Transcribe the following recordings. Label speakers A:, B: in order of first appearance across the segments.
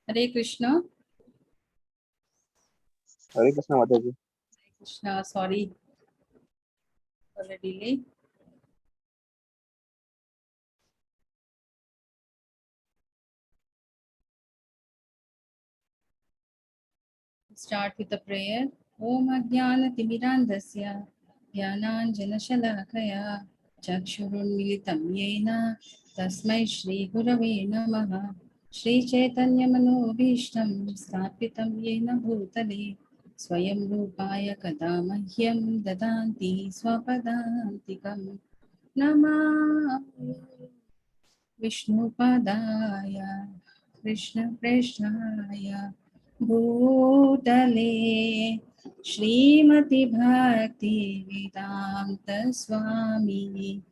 A: Hare Krishna.
B: Hare Krishna Mataji.
A: Hare Krishna. Sorry for the delay. Start with the prayer. Om Ajnana Timirandasya Jnananjana Shalakaya Chakshurunmilitam Yena Tasmai Shri Gurave Namaha Shri Chaitanya Manobhishtam Sthapitam Yena Bhutale Swayam Rupaya Kadamahyam Dadanti Swapadantikam Namah Vishnupadaya Krishna Krishnaya Bhutale Srimati Bhakti Vedanta Swami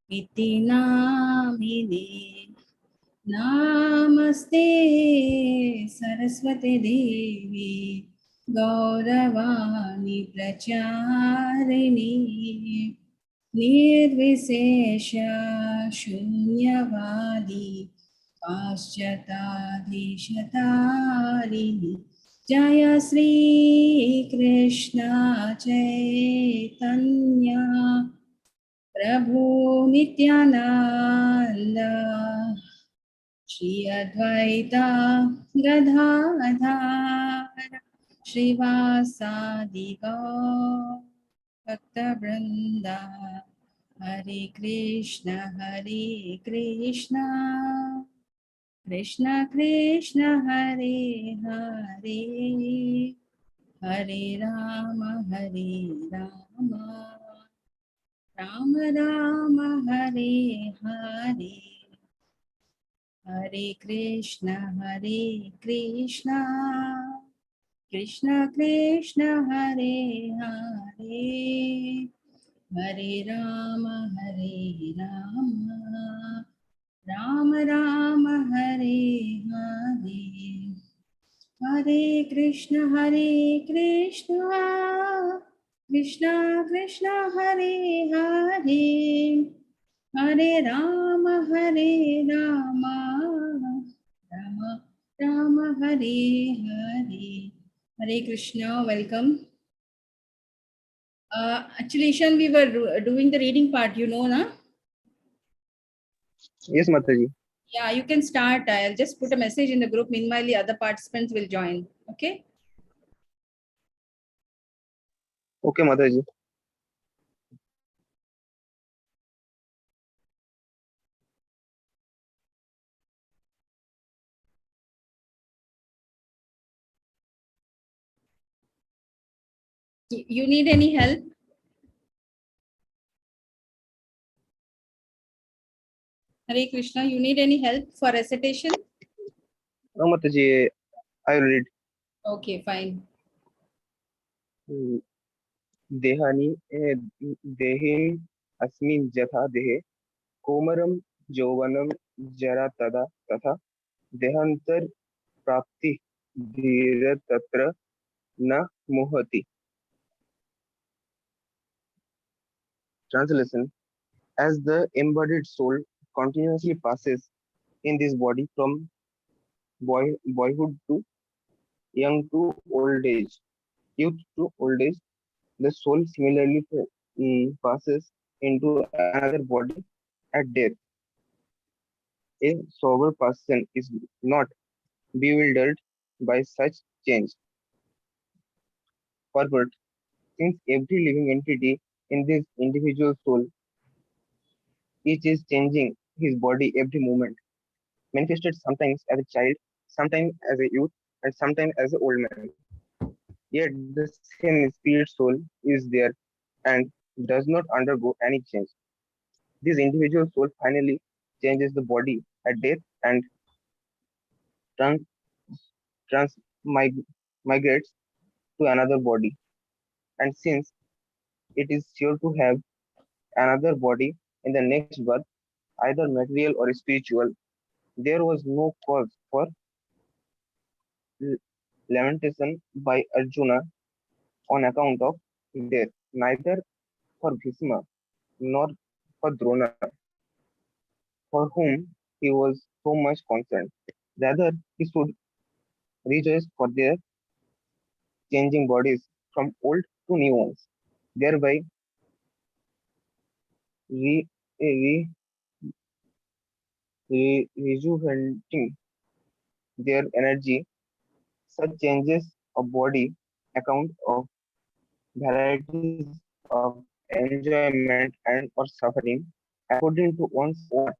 A: Iti Namine Namaste Saraswati Devi Gauravani Pracharini Nirvisesha Shunyavadi Paschatadhishatharini Jaya Sri Krishna Chaitanya Prabhu Nityananda Shri Advaita Gadadhar Srivasadi Gaur Bhakta Vrinda Hare Krishna Krishna Krishna Hare Hare Hare Rama Rama Rama Hare Hare Hare Krishna Krishna Krishna Hare Hare Hare Rama Rama Rama Hare Hare Hare Krishna Krishna Krishna Hare Hare Hare Rama Rama Rama Hare Hare Hare Krishna, welcome. Actually, Ishan, we were doing the reading part, you know, na?
B: Yes Mataji.
A: Yeah, you can start. I'll just put a message in the group. Meanwhile, the other participants will join. Okay?
B: Okay Mataji.
A: You need any help? Hare Krishna, you need any help for recitation?
B: No Mataji, I will read.
A: Okay, fine.
B: Dehani Dehim Asmin Jatha Dehe Komaram Jovanam Jara Tada Tatha Dehantar Prapti Dhira Tatra Na Mohati. Translation: as the embodied soul continuously passes in this body from boyhood to young to old age, youth to old age, the soul similarly passes into another body at death. A sober person is not bewildered by such change. Purport: since every living entity in this individual soul, each is changing his body every moment, manifested sometimes as a child, sometimes as a youth, and sometimes as an old man. Yet the same spirit soul is there and does not undergo any change. This individual soul finally changes the body at death and trans, migrates to another body. And since it is sure to have another body in the next birth, either material or spiritual, there was no cause for lamentation by Arjuna on account of death, neither for Bhishma nor for Drona, for whom he was so much concerned. Rather, he stood rejoice for their changing bodies from old to new ones, thereby re, re, rejuvenating their energy. Such changes of body account of varieties of enjoyment and or suffering according to one's own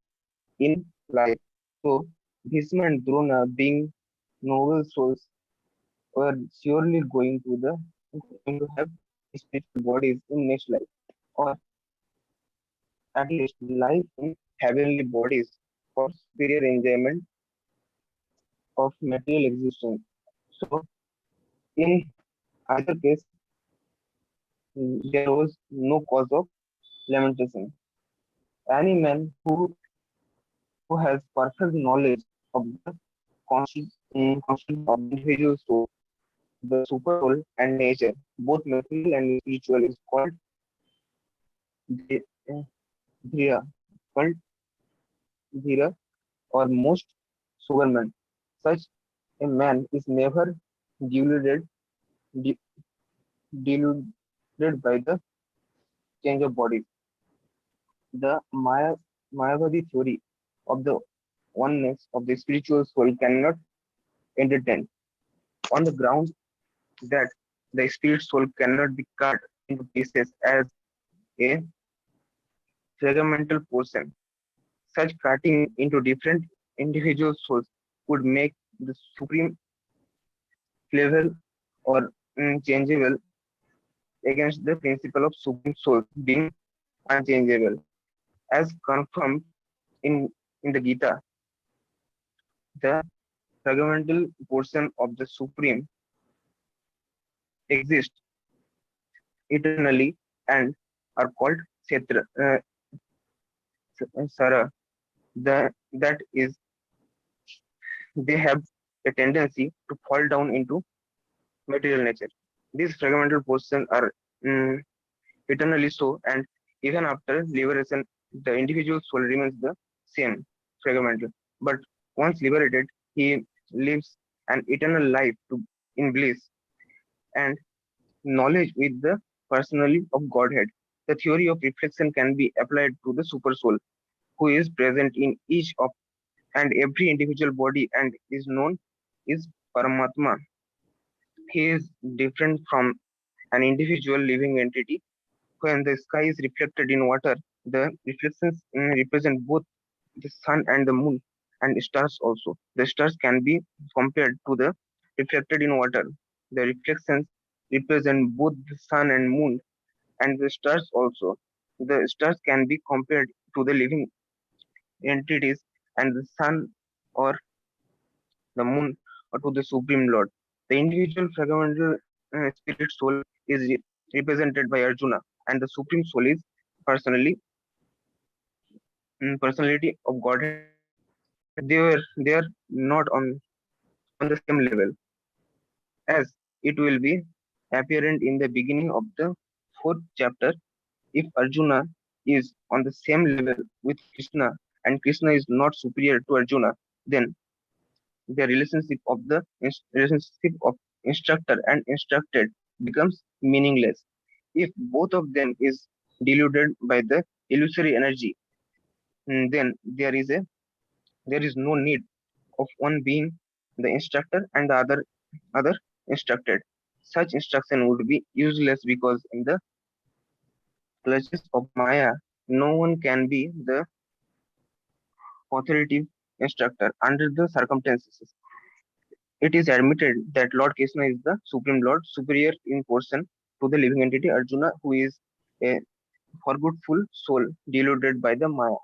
B: in life. So Bhishma and Drona, being noble souls, were surely going to have spiritual bodies in next life, or at least life in heavenly bodies for superior enjoyment of material existence. So in either case, there was no cause of lamentation. Any man who has perfect knowledge of the constitution of the individual soul, the super soul and nature, both material and spiritual, is called Dhi- uh, Dhira, called Dhira or most sober man. Such a man is never deluded, de- deluded by the change of body. The Mayavadi theory of the oneness of the spiritual soul cannot entertain on the ground that the spirit soul cannot be cut into pieces as a fragmental portion. Such cutting into different individual souls would make the supreme level or changeable against the principle of supreme soul being unchangeable. As confirmed in, in the Gita, the fragmental portion of the supreme exists eternally and are called Kshetra, Sara. That is, they have a tendency to fall down into material nature. These fragmental portions are mm, eternally so, and even after liberation, the individual soul remains the same fragmental. But once liberated, he lives an eternal life in bliss and knowledge with the personality of Godhead. The theory of reflection can be applied to the super soul, who is present in each of and every individual body and is known is Paramatma. He is different from an individual living entity. When the sky is reflected in water, the reflections represent both the sun and the moon and stars also. The stars can be compared to the reflected in water. The reflections represent both the sun and moon and the stars also. The stars can be compared to the living entities and the sun or the moon or to the Supreme Lord. The individual fragmental spirit soul is represented by Arjuna, and the Supreme Soul is personally personality of Godhead. They are not on the same level as it will be apparent in the beginning of the fourth chapter. If Arjuna is on the same level with Krishna and Krishna is not superior to Arjuna, then the relationship of instructor and instructed becomes meaningless. If both of them is deluded by the illusory energy, then there is no need of one being the instructor and the other instructed. Such instruction would be useless because in the clutches of Maya, no one can be the authoritative instructor under the circumstances. It is admitted that Lord Krishna is the Supreme Lord, superior in portion to the living entity Arjuna, who is a forgetful soul deluded by the Maya.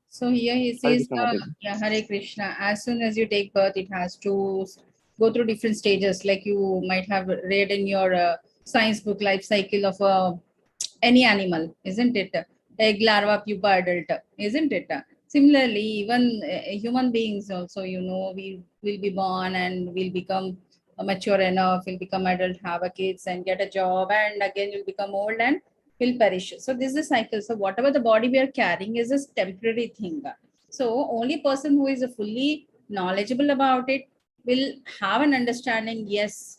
A: So here he
B: Hare
A: says,
B: Krishna Mataji.
A: yeah, Hare Krishna. As soon as you take birth, it has to go through different stages. Like you might have read in your science book, life cycle of any animal, isn't it? Egg, larva, pupa, adult, isn't it? Similarly, even human beings also, we will be born and will become mature enough, will become adult, have a kids and get a job, and again will become old and will perish. So this is a cycle. So whatever the body we are carrying is a temporary thing. So only person who is fully knowledgeable about it will have an understanding, yes,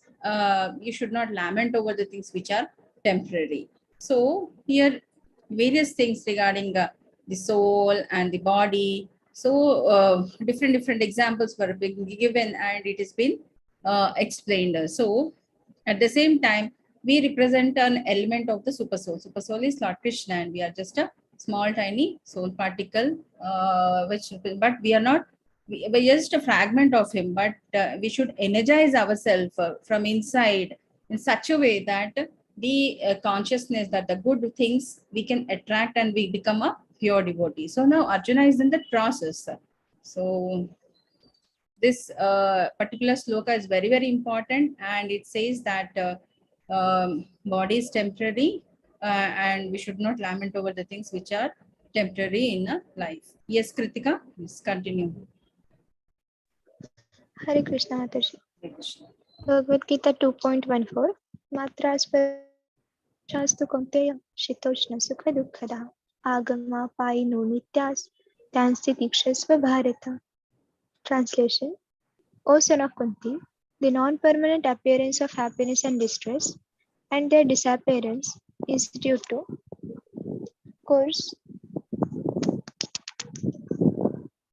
A: you should not lament over the things which are temporary. So here various things regarding the soul and the body. So different examples were being given and it has been explained. So at the same time, we represent an element of the super soul. Super soul is Lord Krishna, and we are just a small, tiny soul particle, but we are not. We're just a fragment of him. But we should energize ourselves from inside in such a way that the consciousness, that the good things we can attract, and we become a pure devotee. So now Arjuna is in the process. So this particular sloka is very important, and it says that body is temporary, and we should not lament over the things which are temporary in a life. Yes, Kritika, please continue.
C: Hare Krishna Mataji.
A: Hare Krishna.
C: Bhagavad Gita 2.14 Matra Shastu Kaunteya Shitoshna Sukha Dukkada Agama Paino Nityas Tansi Tikshasva Bharata. Translation: O son of Kunti, the non-permanent appearance of happiness and distress and their disappearance is due to course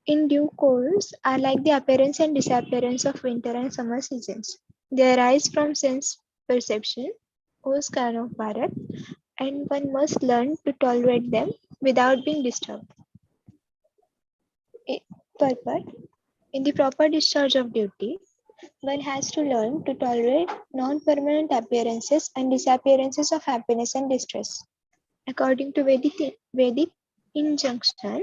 C: in due course are like the appearance and disappearance of winter and summer seasons. They arise from sense perception, O scan of Bharat, and one must learn to tolerate them without being disturbed. Purport: in the proper discharge of duty, one has to learn to tolerate non-permanent appearances and disappearances of happiness and distress. According to Vedic injunction,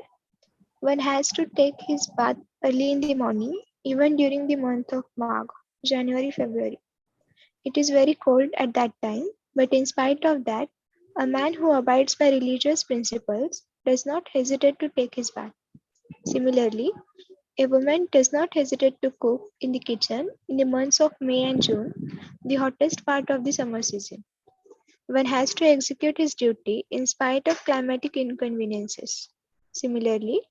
C: one has to take his bath early in the morning, even during the month of Magh, January, February. It is very cold at that time, but in spite of that, a man who abides by religious principles does not hesitate to take his bath. Similarly, a woman does not hesitate to cook in the kitchen in the months of May and June, the hottest part of the summer season. One has to execute his duty in spite of climatic inconveniences. Similarly,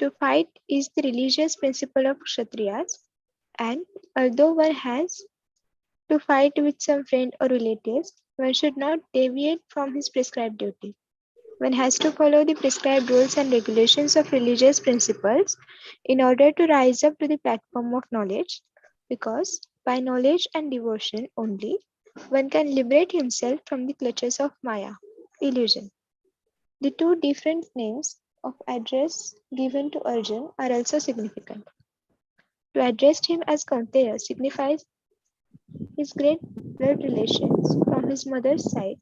C: to fight is the religious principle of Kshatriyas, and although one has to fight with some friend or relatives, one should not deviate from his prescribed duty. One has to follow the prescribed rules and regulations of religious principles in order to rise up to the platform of knowledge, because by knowledge and devotion only, one can liberate himself from the clutches of Maya, illusion. The two different names of address given to Arjun are also significant. To address him as Kaunteya signifies his great blood relations from his mother's side,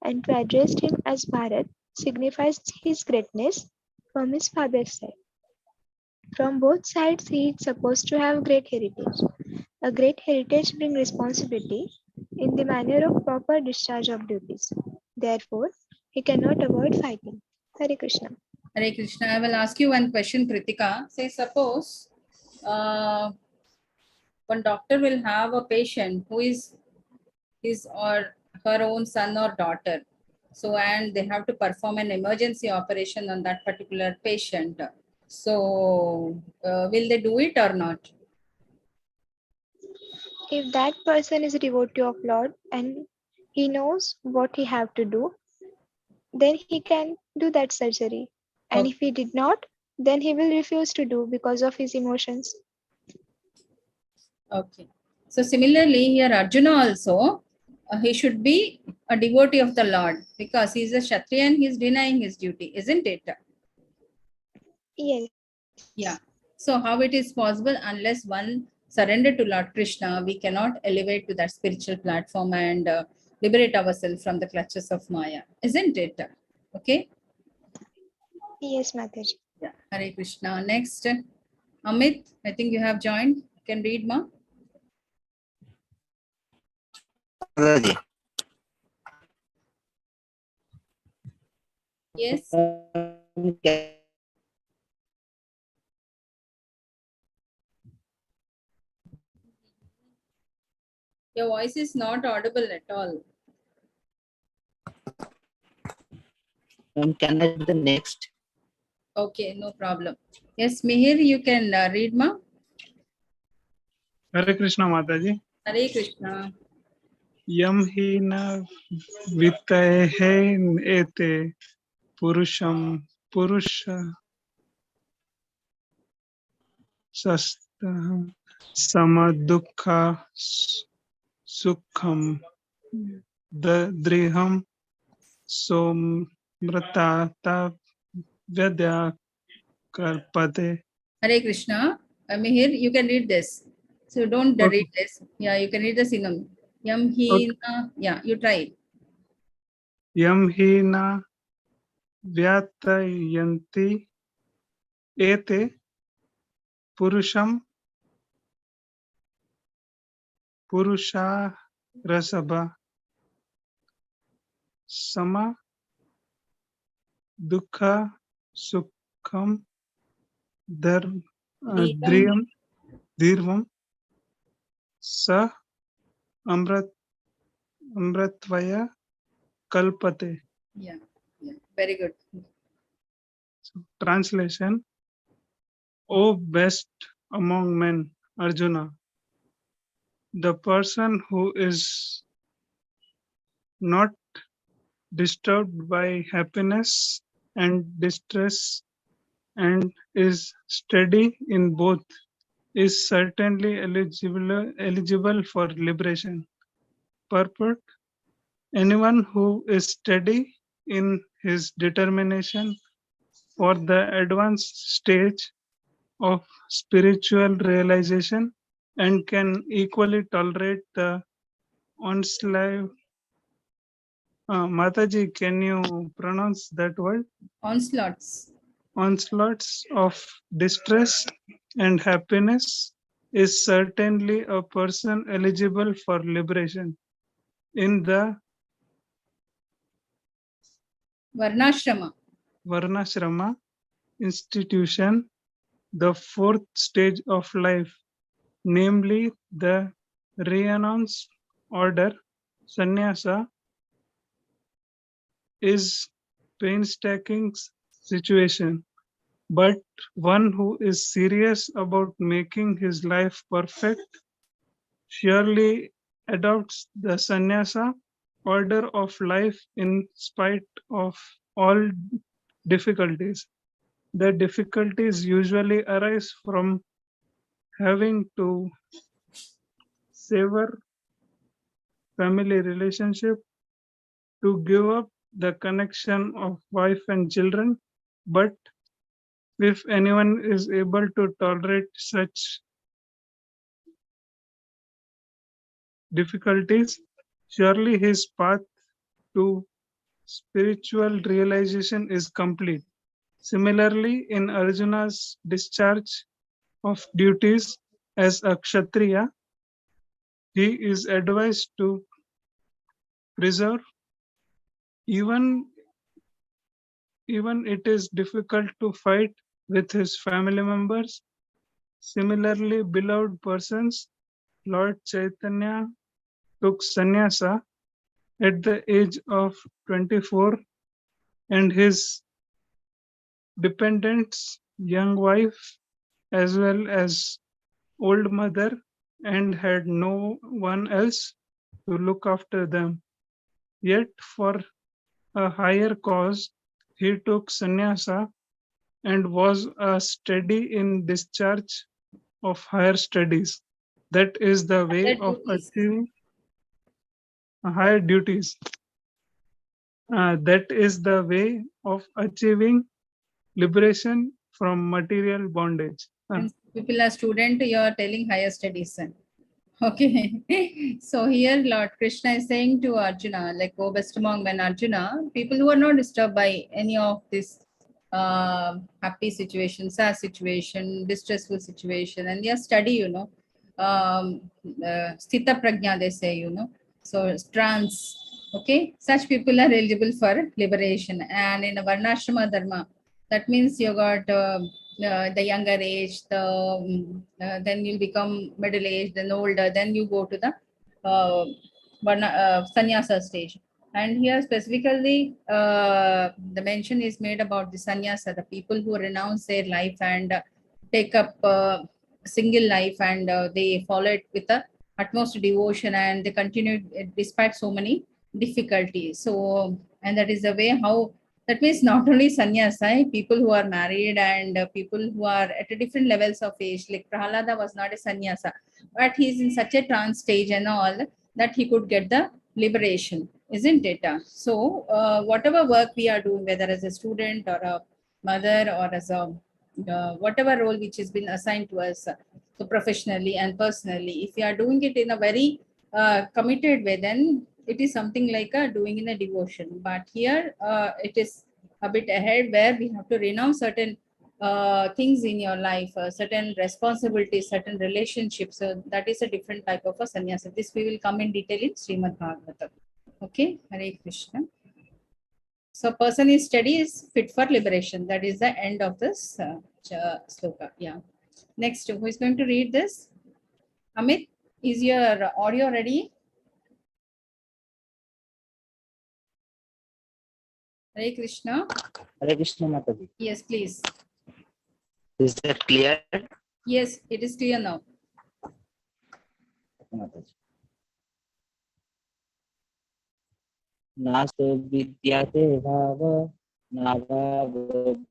C: and to address him as Bharat signifies his greatness from his father's side. From both sides, he is supposed to have great heritage. A great heritage brings responsibility in the manner of proper discharge of duties. Therefore, he cannot avoid fighting. Hare Krishna.
A: Hare Krishna. I will ask you one question, Kritika. Say, suppose one doctor will have a patient who is his or her own son or daughter. So, and they have to perform an emergency operation on that particular patient. So, will they do it or not?
C: If that person is a devotee of Lord and he knows what he have to do, then he can do that surgery. And
A: Okay.
C: if he did not, then he will refuse to do because of his emotions.
A: Okay. So similarly here Arjuna also, he should be a devotee of the Lord because he is a Kshatriya and he is denying his duty, isn't it?
C: Yes.
A: Yeah. So how it is possible unless one surrender to Lord Krishna, we cannot elevate to that spiritual platform and liberate ourselves from the clutches of Maya, isn't it? Okay.
C: Yes, Mataji.
A: Yeah. Hare Krishna. Next, Amit, I think you have joined. You can read, ma.
B: Mataji.
A: Yes. Your voice is not audible at all.
B: Can I do the next?
A: Okay, no problem. Yes, Mihir, you can read, ma.
D: Hare Krishna Mataji.
A: Hare Krishna.
D: Yam hi na vitahe ete purusham purusha sastaham samadukha sukham dadriham somratata vyadya karpate.
A: Hare Krishna. Mihir, you can read this. So don't
D: Okay.
A: read this. Yeah, you can read the sinam. Yam hina. Yeah, you try it.
D: Yam hi na vyatayanti ete purusham purusha rasabha sama dukha sukham
A: Devam.
D: driyam dirvam sa amratvaya kalpate.
A: Yeah, yeah. Very good.
D: So, translation: O best among men, Arjuna, the person who is not disturbed by happiness and distress and is steady in both is certainly eligible for liberation. Purport: anyone who is steady in his determination for the advanced stage of spiritual realization and can equally tolerate the onslaught. Mataji, can you pronounce that word?
A: Onslaughts.
D: Onslaughts of distress and happiness is certainly a person eligible for liberation. In the
A: Varnashrama.
D: Varnashrama institution, the fourth stage of life, namely the renounced order, sannyasa, is painstaking situation, but one who is serious about making his life perfect surely adopts the sannyasa order of life in spite of all difficulties. The difficulties usually arise from having to sever family relationship, to give up the connection of wife and children. But if anyone is able to tolerate such difficulties, surely his path to spiritual realization is complete. Similarly, in Arjuna's discharge of duties as a Kshatriya, he is advised to preserve, even it is difficult to fight with his family members. Similarly, beloved persons, Lord Chaitanya took sannyasa at the age of 24, and his dependents, young wife, as well as old mother, and had no one else to look after them. Yet, for a higher cause, he took sannyasa and was a steady in discharge of higher studies. That is the way
A: Other
D: of
A: duties.
D: achieving higher duties. That is the way of achieving liberation from material bondage.
A: Since people are student, you are telling higher studies. Son. Okay. So here Lord Krishna is saying to Arjuna, like, oh best among men, Arjuna, people who are not disturbed by any of this happy situation, sad situation, distressful situation, and they are steady, sthita prajna, they say, so trance. Okay, such people are eligible for liberation. And in a varnashrama dharma, that means you got the younger age, then you'll become middle age, then older, then you go to the sannyasa stage. And here specifically, the mention is made about the sannyasa, the people who renounce their life and take up single life, and they follow it with the utmost devotion, and they continued despite so many difficulties. So, and that is the way how, that means not only sannyasa, people who are married and people who are at a different levels of age, like Prahalada was not a sannyasa, but he's in such a trance stage and all that he could get the liberation, isn't it? So, whatever work we are doing, whether as a student or a mother or as a whatever role which has been assigned to us, so professionally and personally, if we are doing it in a very committed way, then it is something like doing in a devotion. But here it is a bit ahead, where we have to renounce certain things in your life, certain responsibilities, certain relationships. So that is a different type of a sannyasa. This we will come in detail in Srimad Bhagavatam. Okay, Hare Krishna. So person is steady is fit for liberation. That is the end of this sloka. Yeah. Next, who is going to read this? Amit, is your audio ready? Hare Krishna.
E: Hare Krishna Mataji.
A: Yes, please.
E: Is that clear?
A: Yes, it is clear now.
E: Mataji. Nasto vidyate bhava, nava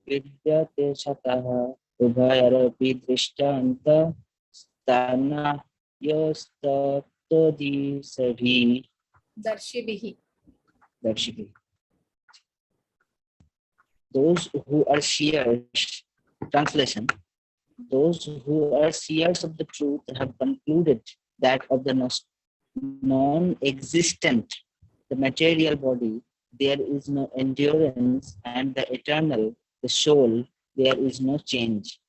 E: vidyate shataha, ubhayarapi drishtanta, stana yastaptodi sabhi.
A: Darshibihi.
E: Darshiki. Those who are seers, translation, those who are seers of the truth have concluded that of the non-existent, the material body, there is no endurance, and the eternal, the soul, there is no change.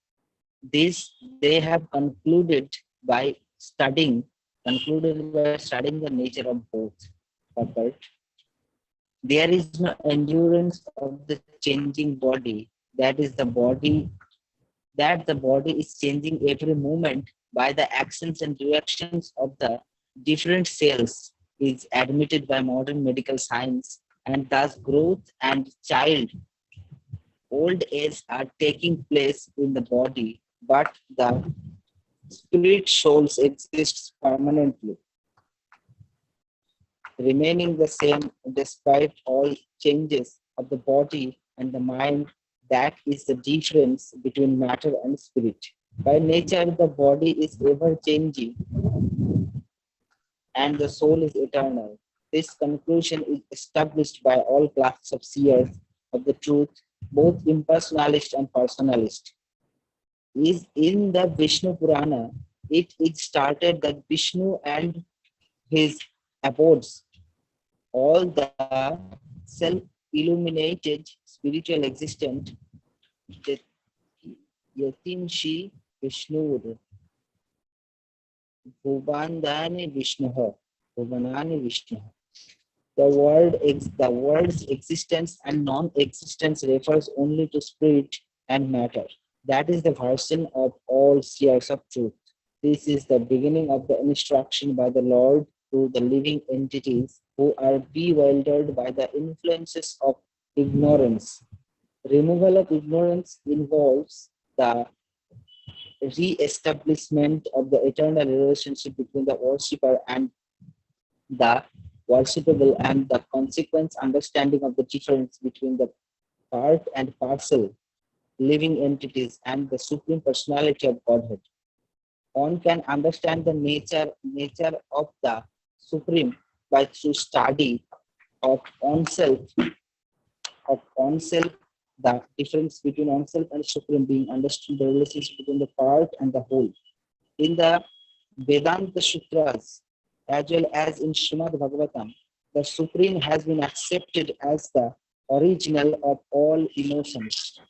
E: This they have concluded by studying the nature of both. But there is no endurance of the changing body, that is the body, that the body is changing every moment by the actions and reactions of the different cells, is admitted by modern medical science, and thus growth and old age are taking place in the body, but the spirit souls exists permanently, remaining the same despite all changes of the body and the mind. That is the difference between matter and spirit. By nature, the body is ever changing and the soul is eternal. This conclusion is established by all classes of seers of the truth, both impersonalist and personalist. Is in the Vishnu Purana, it is started that Vishnu and his abodes, all the self-illuminated spiritual existence, the Yatinshi Vishnu, Bhuvandani Vishnu, Bhuvanani Vishnu. The word's existence and non-existence refers only to spirit and matter. That is the version of all seers of truth. This is the beginning of the instruction by the Lord to the living entities who are bewildered by the influences of ignorance. Removal of ignorance involves the re-establishment of the eternal relationship between the worshipper and the worshipable, and the consequent understanding of the difference between the part and parcel living entities and the Supreme Personality of Godhead. One can understand the nature of the Supreme by through study of oneself, the difference between oneself and Supreme being understood, the relationship between the part and the whole. In the Vedanta Sutras, as well as in Srimad Bhagavatam, the Supreme has been accepted as the original of all emotions.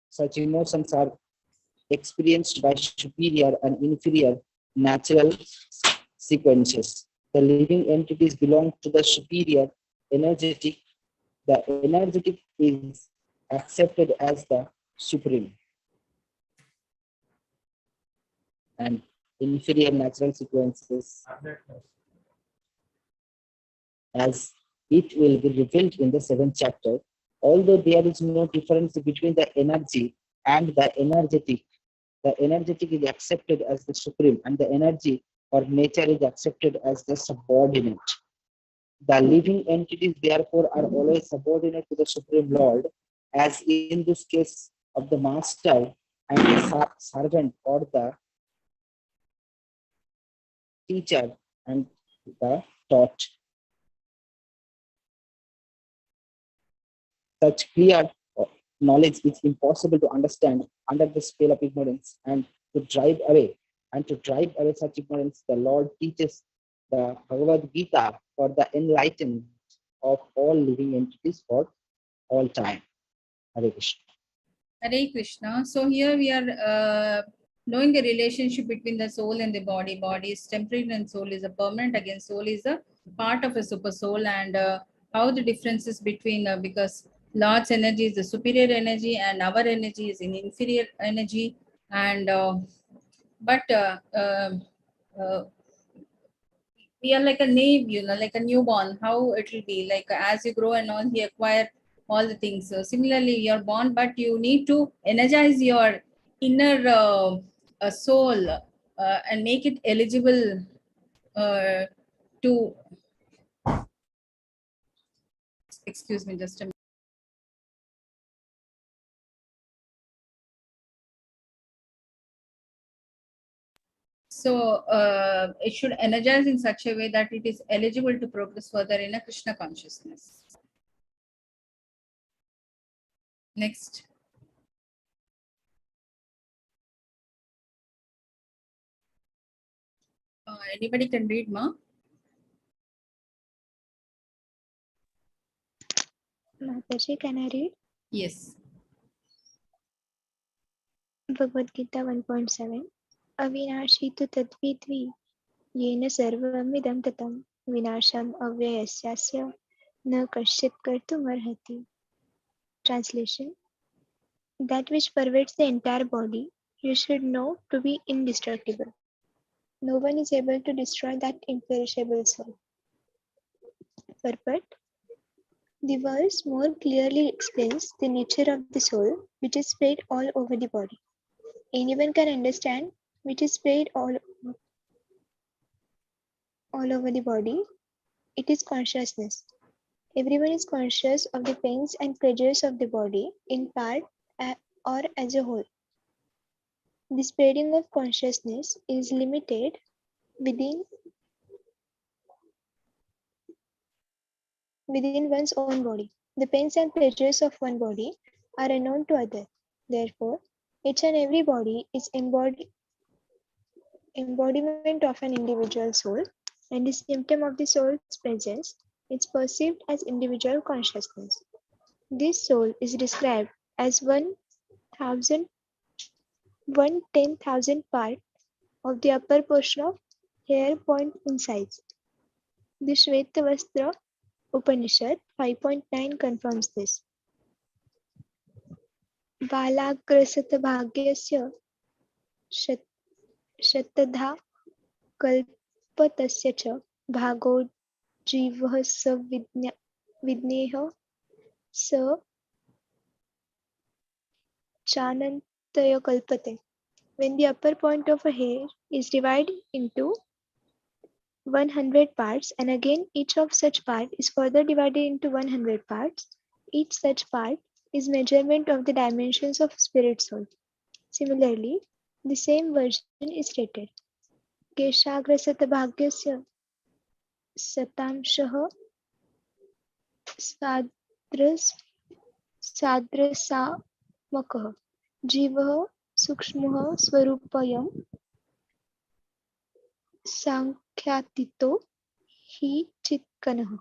E: Such emotions are experienced by superior and inferior natural sequences. The living entities belong to the superior energetic. The energetic is accepted as the supreme, and inferior natural sequences, as it will be revealed in the 7th chapter. Although there is no difference between the energy and the energetic, The energetic is accepted as the supreme, and the energy or nature is accepted as the subordinate. The living entities, therefore, are always subordinate to the Supreme Lord, as in this case of the master and the servant, or the teacher and the taught. Such clear knowledge is impossible to understand under the spell of ignorance, and to drive away such ignorance, the Lord teaches the Bhagavad Gita for the enlightenment of all living entities for all time. Hare Krishna.
A: Hare Krishna. So here we are knowing the relationship between the soul and the body. Body is temporary and soul is a permanent. Again, soul is a part of a super soul, and how the differences between because Lord's energy is the superior energy and our energy is an inferior energy, and but we are like a name, like a newborn. How it will be like as you grow and all, you acquire all the things. So similarly, you're born, but you need to energize your inner soul and make it eligible to. Excuse me, just a minute. So it should energize in such a way that it is eligible to progress further in a Krishna consciousness. Next. Anybody can read, Ma?
C: Mataji, can I read?
A: Yes.
C: Bhagavad Gita 1.7 Avinashi tu tadvidvi yena sarvamidam tatam vinasham avyayasya na kashit kartum arhati. Translation: that which pervades the entire body you should know to be indestructible. No one is able to destroy that imperishable soul. Purport: the verse more clearly explains the nature of the soul, which is spread all over the body. Anyone can understand which is spread all over the body. It is consciousness. Everyone is conscious of the pains and pleasures of the body, in part or as a whole. The spreading of consciousness is limited within one's own body. The pains and pleasures of one body are unknown to others. Therefore, each and every body is embodiment of an individual soul, and the symptom of the soul's presence is perceived as individual consciousness. This soul is described as 1/10,000 part of the upper portion of hair point in size. The Shvetavastra Upanishad 5.9 confirms this. Balagrasatbhagyasya Shatadha Kalpatasya cha Bhago Jivah sa Vidneha sa Chanantaya Kalpate. When the upper point of a hair is divided into 100 parts, and again each of such part is further divided into 100 parts, each such part is measurement of the dimensions of spirit soul. Similarly, the same version is stated. Keshagrasatbhagyasya Satamshaha Sadrasamakah Jivah Sukshmah Swarupayam Sankhyatito Hi Chitkanah.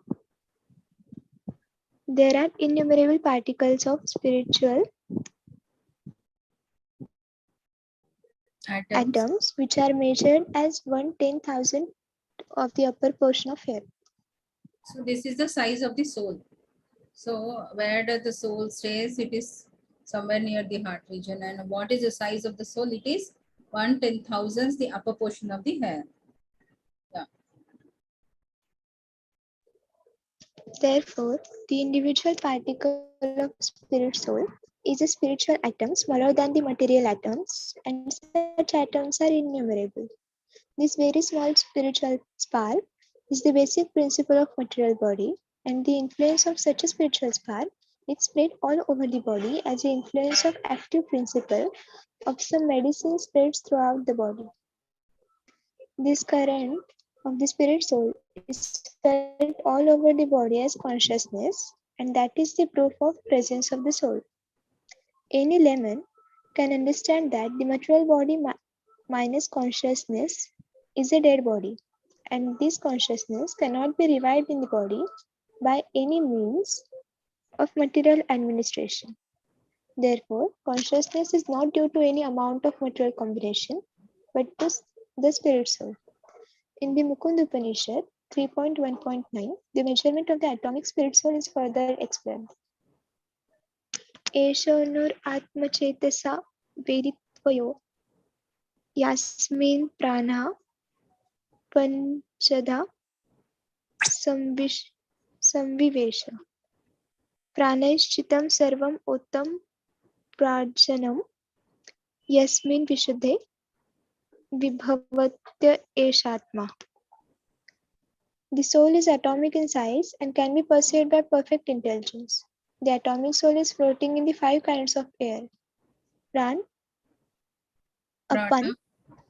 C: There are innumerable particles of spiritual atoms which are measured as 1/10,000 of the upper portion of hair.
A: So this is the size of the soul. So where does the soul stays? It is somewhere near the heart region. And what is the size of the soul? It is 1/10,000, the upper portion of the hair. Yeah.
C: Therefore, the individual particle of spirit soul is a spiritual atom smaller than the material atoms, and such atoms are innumerable. This very small spiritual spark is the basic principle of material body, and the influence of such a spiritual spark is spread all over the body as the influence of active principle of some medicine spreads throughout the body. This current of the spirit soul is felt all over the body as consciousness, and that is the proof of presence of the soul. Any layman can understand that the material body minus consciousness is a dead body, and this consciousness cannot be revived in the body by any means of material administration. Therefore, consciousness is not due to any amount of material combination, but to the spirit soul. In the Mukunda Upanishad 3.1.9, the measurement of the atomic spirit soul is further explained. Eshanur Atmachetasa Veditvayo Yasmin Prana Panchada Samvivesha Pranayश्चितं सर्वं ओतं प्रार्जनं यस्मिन् विशुद्धे vibhavatya eshatma. The soul is atomic in size and can be perceived by perfect intelligence. The atomic soul is floating in the 5 kinds of air: Pran, Apan,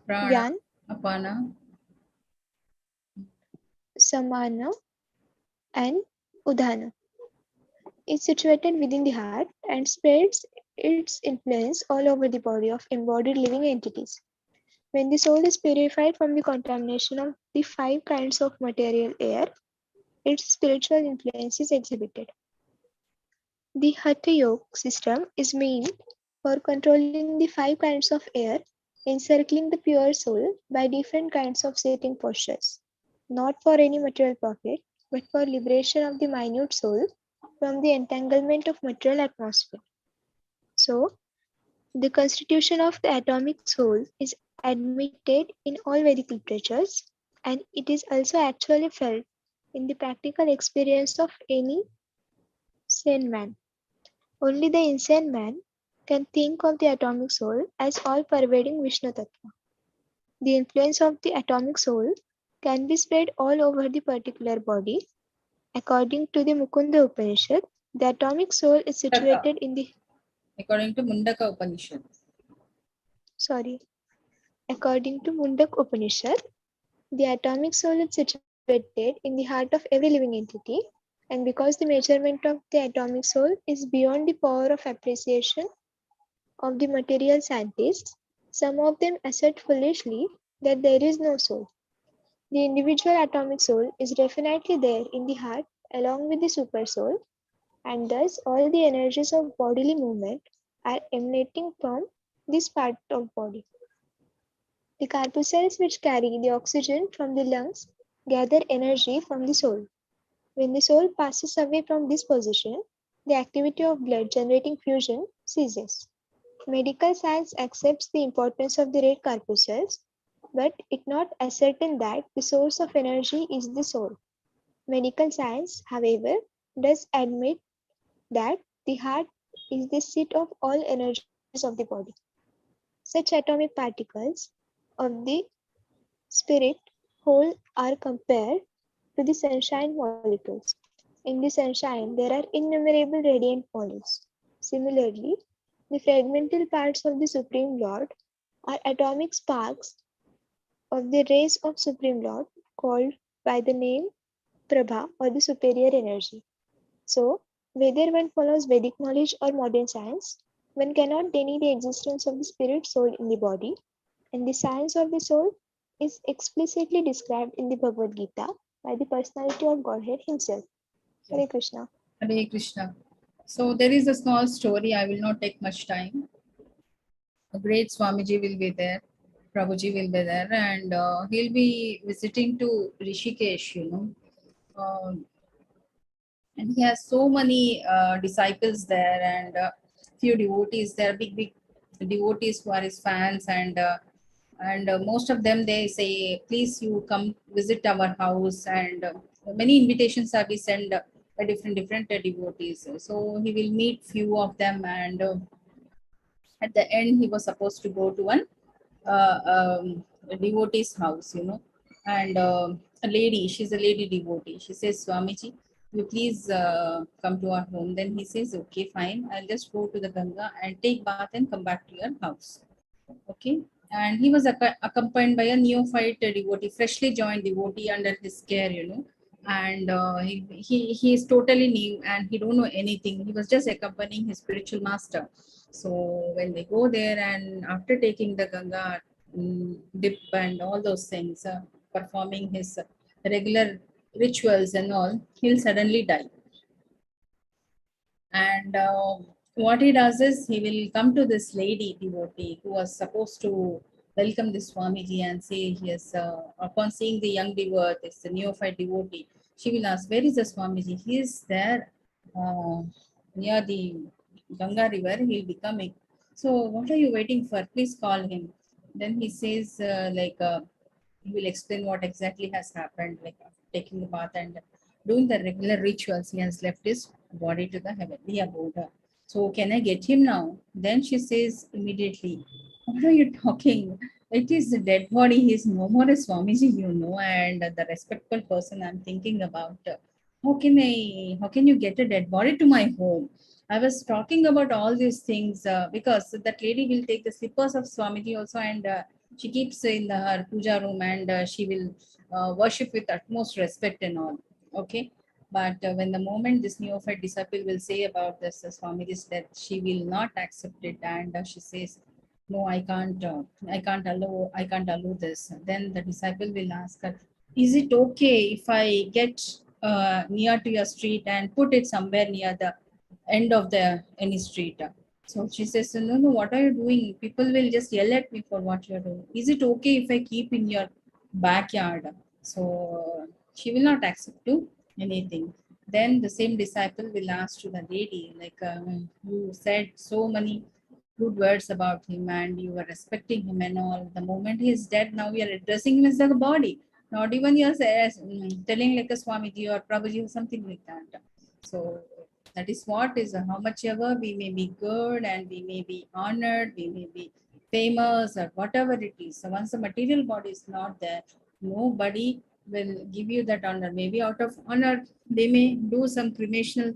A: Prana,
C: Vyan,
A: Apana,
C: Samana, and Udhana. It's situated within the heart and spreads its influence all over the body of embodied living entities. When the soul is purified from the contamination of the 5 kinds of material air, its spiritual influence is exhibited. The Hatha Yoga system is meant for controlling the 5 kinds of air, encircling the pure soul by different kinds of sitting postures, not for any material profit, but for liberation of the minute soul from the entanglement of material atmosphere. So, the constitution of the atomic soul is admitted in all Vedic literatures, and it is also actually felt in the practical experience of any sane man. Only the insane man can think of the atomic soul as all-pervading Vishnu Tattva. The influence of the atomic soul can be spread all over the particular body. According to the Mukunda Upanishad, the atomic soul is situated in the
A: according to Mundaka Upanishad.
C: According to Mundak Upanishad, the atomic soul is situated in the heart of every living entity, and because the measurement of the atomic soul is beyond the power of appreciation of the material scientists, some of them assert foolishly that there is no soul. The individual atomic soul is definitely there in the heart along with the super soul, and thus all the energies of bodily movement are emanating from this part of body. The corpuscles which carry the oxygen from the lungs gather energy from the soul. When the soul passes away from this position, the activity of blood generating fusion ceases. Medical science accepts the importance of the red corpuscles, but it not ascertain that the source of energy is the soul. Medical science, however, does admit that the heart is the seat of all energies of the body. Such atomic particles of the spirit whole are compared to the sunshine molecules. In the sunshine, there are innumerable radiant molecules. Similarly, the fragmental parts of the Supreme Lord are atomic sparks of the rays of Supreme Lord, called by the name Prabha or the superior energy. So, whether one follows Vedic knowledge or modern science, one cannot deny the existence of the spirit soul in the body, and the science of the soul is explicitly described in the Bhagavad Gita by the personality of Godhead himself. Hare Krishna.
A: Hare Krishna. So there is a small story. I will not take much time. A great Swamiji will be there. Prabhuji will be there, and he'll be visiting to Rishikesh, and he has so many disciples there, and few devotees there, big devotees who are his fans, and most of them, they say, please you come visit our house, and many invitations are be sent by different devotees. So he will meet few of them, and at the end he was supposed to go to one a devotee's house, and a lady, she's a lady devotee. She says, Swamiji, you please come to our home. Then he says, okay, fine, I'll just go to the Ganga and take bath and come back to your house. Okay. And he was accompanied by a neophyte devotee, freshly joined devotee under his care, and he is totally new and he don't know anything. He was just accompanying his spiritual master. So when they go there, and after taking the Ganga dip and all those things, performing his regular rituals and all, he'll suddenly die. And what he does is he will come to this lady devotee who was supposed to welcome this Swamiji and say, yes, upon seeing the young devotee, it's the neophyte devotee, she will ask, where is the Swamiji? He is there near the Ganga river, he'll be coming. So what are you waiting for? Please call him. Then he says, he will explain what exactly has happened, like taking the bath and doing the regular rituals. He has left his body to the heavenly abode. So can I get him now? Then she says immediately, what are you talking? It is the dead body. He is no more a Swamiji, and the respectful person I'm thinking about. How can you get a dead body to my home? I was talking about all these things because that lady will take the slippers of Swamiji also, and she keeps in her puja room, and she will worship with utmost respect and all. Okay. But when the moment this neophyte disciple will say about this Swamiji's death, she will not accept it, and she says, "No, I can't allow this." Then the disciple will ask her, "Is it okay if I get near to your street and put it somewhere near the end of the any street?" So she says, "No, no, what are you doing? People will just yell at me for what you're doing. Is it okay if I keep in your backyard?" So she will not accept to anything. Then the same disciple will ask to the lady, like, you said so many good words about him and you were respecting him and all. The moment he is dead, now you are addressing him as a body. Not even you are telling like a Swamiji or Prabhuji or something like that. So that is what is how much ever we may be good and we may be honored, we may be famous or whatever it is. So once the material body is not there, nobody will give you that honor. Maybe out of honor, they may do some cremational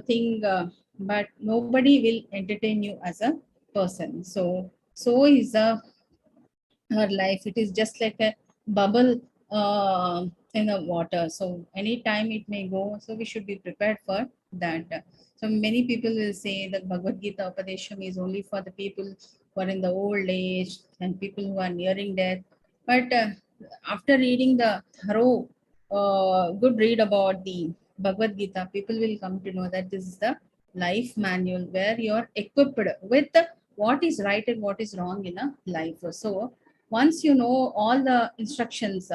A: thing, but nobody will entertain you as a person. So is her life. It is just like a bubble in the water. So anytime it may go. So we should be prepared for that. So many people will say that Bhagavad Gita Upadesham is only for the people who are in the old age and people who are nearing death. But after reading the thorough, good read about the Bhagavad Gita, people will come to know that this is the life manual where you are equipped with what is right and what is wrong in a life. So once you know all the instructions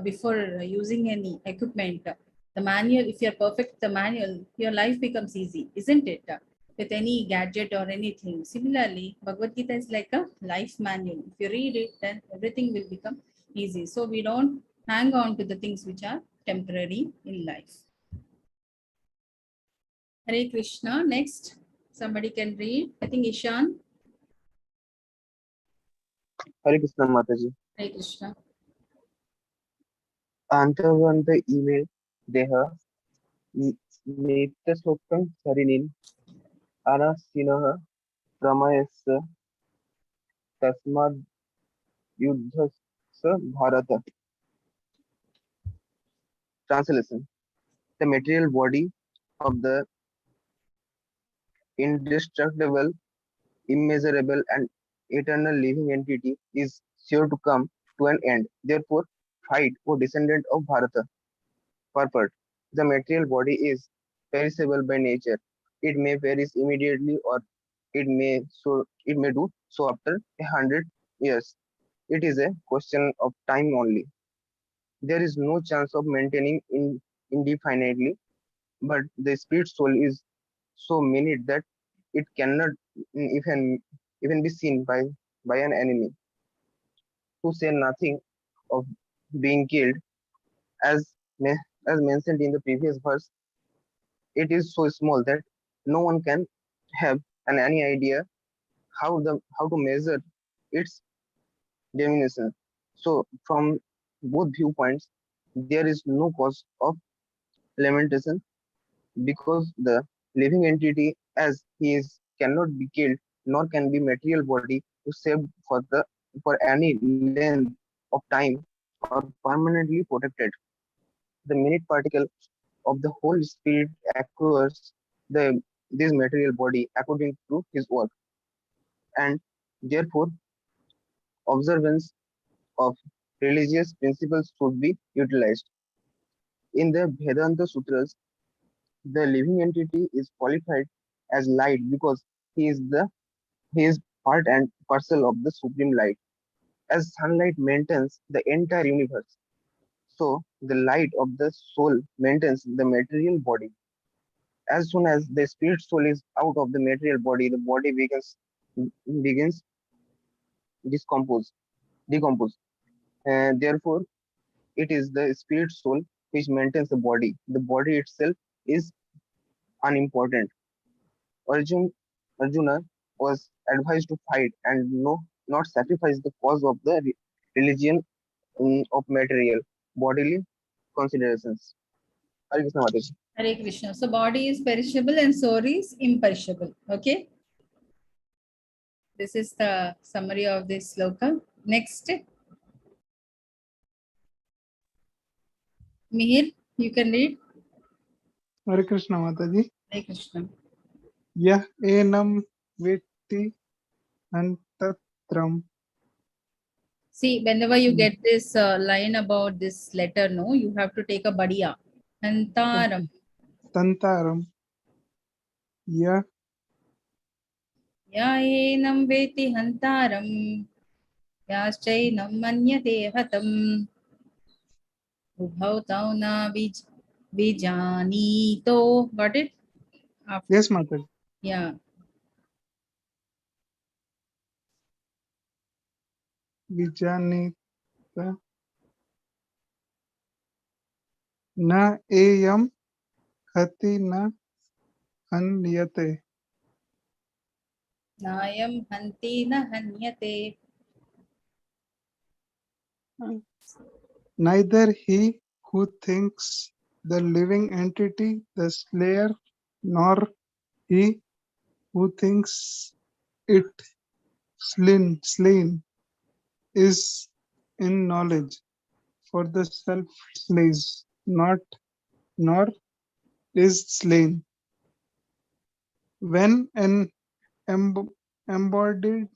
A: before using any equipment, the manual, if you're perfect the manual, your life becomes easy, isn't it? With any gadget or anything. Similarly, Bhagavad Gita is like a life manual. If you read it, then everything will become easy. So we don't hang on to the things which are temporary in life. Hare Krishna. Next, somebody can read. I think Ishan.
B: Hare Krishna Mataji.
A: Hare Krishna.
B: Antavanta email deha Nityasoktam Sarinin Anasinaha Pramayasya Tasmad Yuddhasya Bharata. Translation. The material body of the indestructible, immeasurable, and eternal living entity is sure to come to an end. Therefore, fight, O descendant of Bharata. Purport. The material body is perishable by nature. It may perish immediately or it may do so after 100 years. It is a question of time only. There is no chance of maintaining indefinitely, but the spirit soul is so minute that it cannot even be seen by an enemy. To say nothing of being killed, as as mentioned in the previous verse, it is so small that no one can have any idea how to measure its diminution. So from both viewpoints, there is no cause of lamentation because the living entity as he is cannot be killed nor can be material body to saved for any length of time or permanently protected. The minute particle of the whole spirit acquires this material body according to his work, and therefore observance of religious principles should be utilized. In the Vedanta Sutras, the living entity is qualified as light because he is the he is part and parcel of the supreme light. As sunlight maintains the entire universe, so the light of the soul maintains the material body. As soon as the spirit soul is out of the material body, the body begins discompose decompose. And therefore, it is the spirit soul which maintains the body. The body itself is unimportant. Arjun, Arjuna was advised to fight and not sacrifice the cause of the religion of material, bodily considerations. Hare Krishna Mataji.
A: Hare Krishna. So body is perishable and soul is imperishable. Okay. This is the summary of this sloka. Next, Mihir, you can read.
D: Hare Krishna Mataji.
A: Hare Krishna.
D: Yah enam vetti antatram.
A: See, whenever you get this line about this letter, no, you have to take a badiya. Antaram.
D: Tantaram. Yah
A: Ya enam veti hantaram. Yaschai manyate hatam. Ubhau tauna vijanito. Got it? After,
D: yes Mataji.
A: yeah.
D: Vijanita na eyam hati na hanyate.
A: Nayam hanti na hanyate.
D: Neither he who thinks the living entity the slayer, nor he who thinks it slain is in knowledge, for the self slays not, nor is slain. When an embodied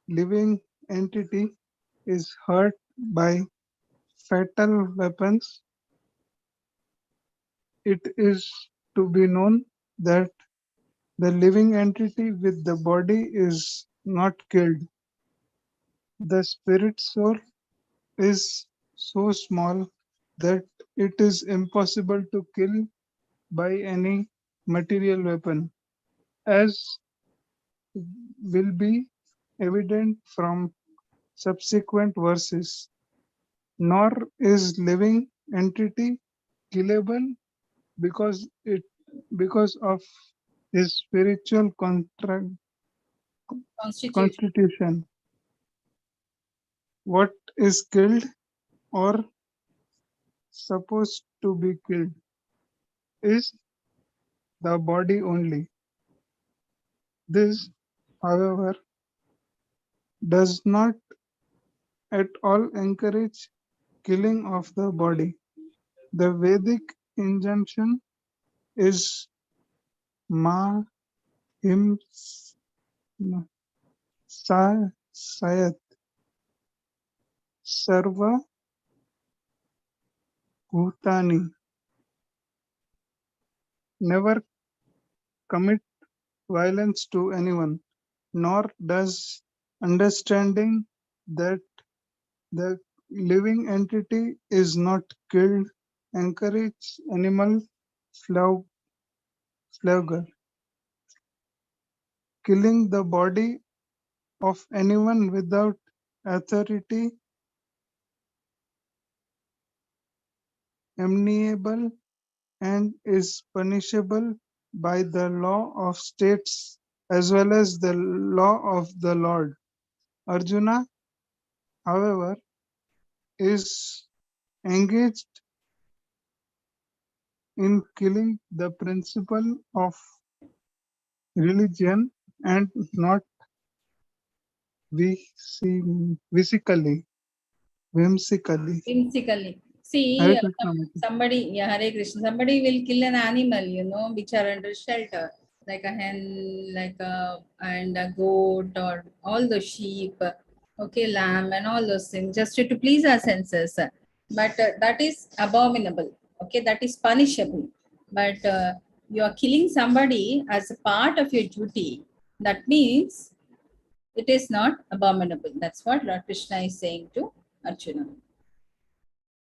D: living entity is hurt by fatal weapons, it is to be known that the living entity with the body is not killed. The spirit soul is so small that it is impossible to kill by any material weapon, as will be evident from subsequent verses. Nor is living entity killable because of his spiritual
A: Constitution.
D: constitution. What is killed or supposed to be killed is the body only. This, however, does not at all encourage killing of the body. The Vedic injunction is ma him sayat sarva bhutani. Never commit violence to anyone, nor does understanding that the living entity is not killed encourage animal slaughter. Killing the body of anyone without authority, amenable and is punishable by the law of states as well as the law of the Lord. Arjuna, however, is engaged in killing the principle of religion and not whimsically. Whimsically.
A: Whimsically.
D: Hare
A: See,
D: Krishna Mataji.
A: somebody, yeah, Hare Krishna, somebody will kill an animal, which are under shelter, like a hen, and a goat, or all the sheep, okay, lamb, and all those things, just to please our senses. But that is abominable, okay, that is punishable. But you are killing somebody as a part of your duty. That means it is not abominable. That's what Lord Krishna is saying to Arjuna,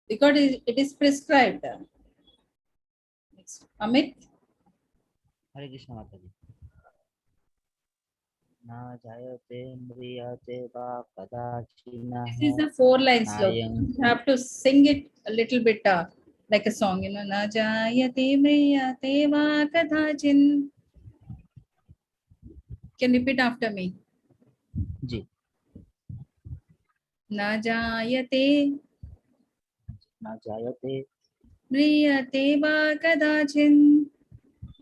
A: because it is prescribed. Next, Amit.
E: Hare Krishna Mataji. Na jayate mriyate va kadachina
A: This is the 4 line sloka.
E: nayam.
A: You have to sing it a little bit like a song, Na jayate mriyate va kadachin. Can repeat after me.
E: Ji.
A: Na jayate
E: Na jayate
A: mriyate va kadachin.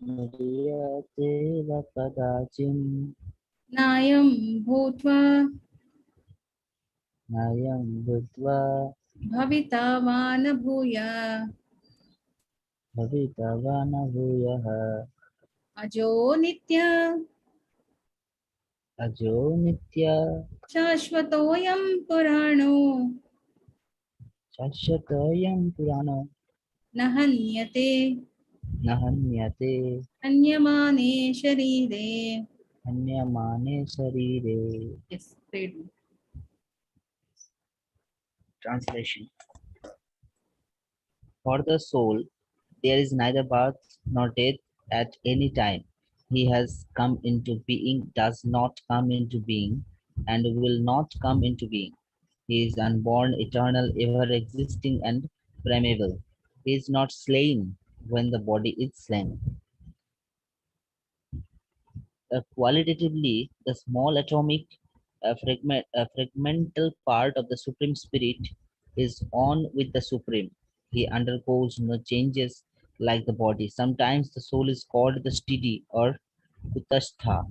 E: mriyate va kadachim
A: Nayam bhutva
E: nayam bhutva
A: bhavitavana bhuya.
E: bhavitavana bhuyah
A: Ajo nitya
E: ajo nitya
A: shashvatoyam purano
E: shashvatoyam purana
A: nahanyate
E: nahanyate
A: anyamane sharire.
E: anyamane sarire.
A: Yes, read.
E: Translation. For the soul, there is neither birth nor death at any time. He has come into being, does not come into being, and will not come into being. He is unborn, eternal, ever existing, and primeval. He is not slain when the body is slain. Qualitatively, the small atomic fragmental part of the Supreme Spirit is on with the Supreme. He undergoes no changes like the body. Sometimes the soul is called the steady or utastha.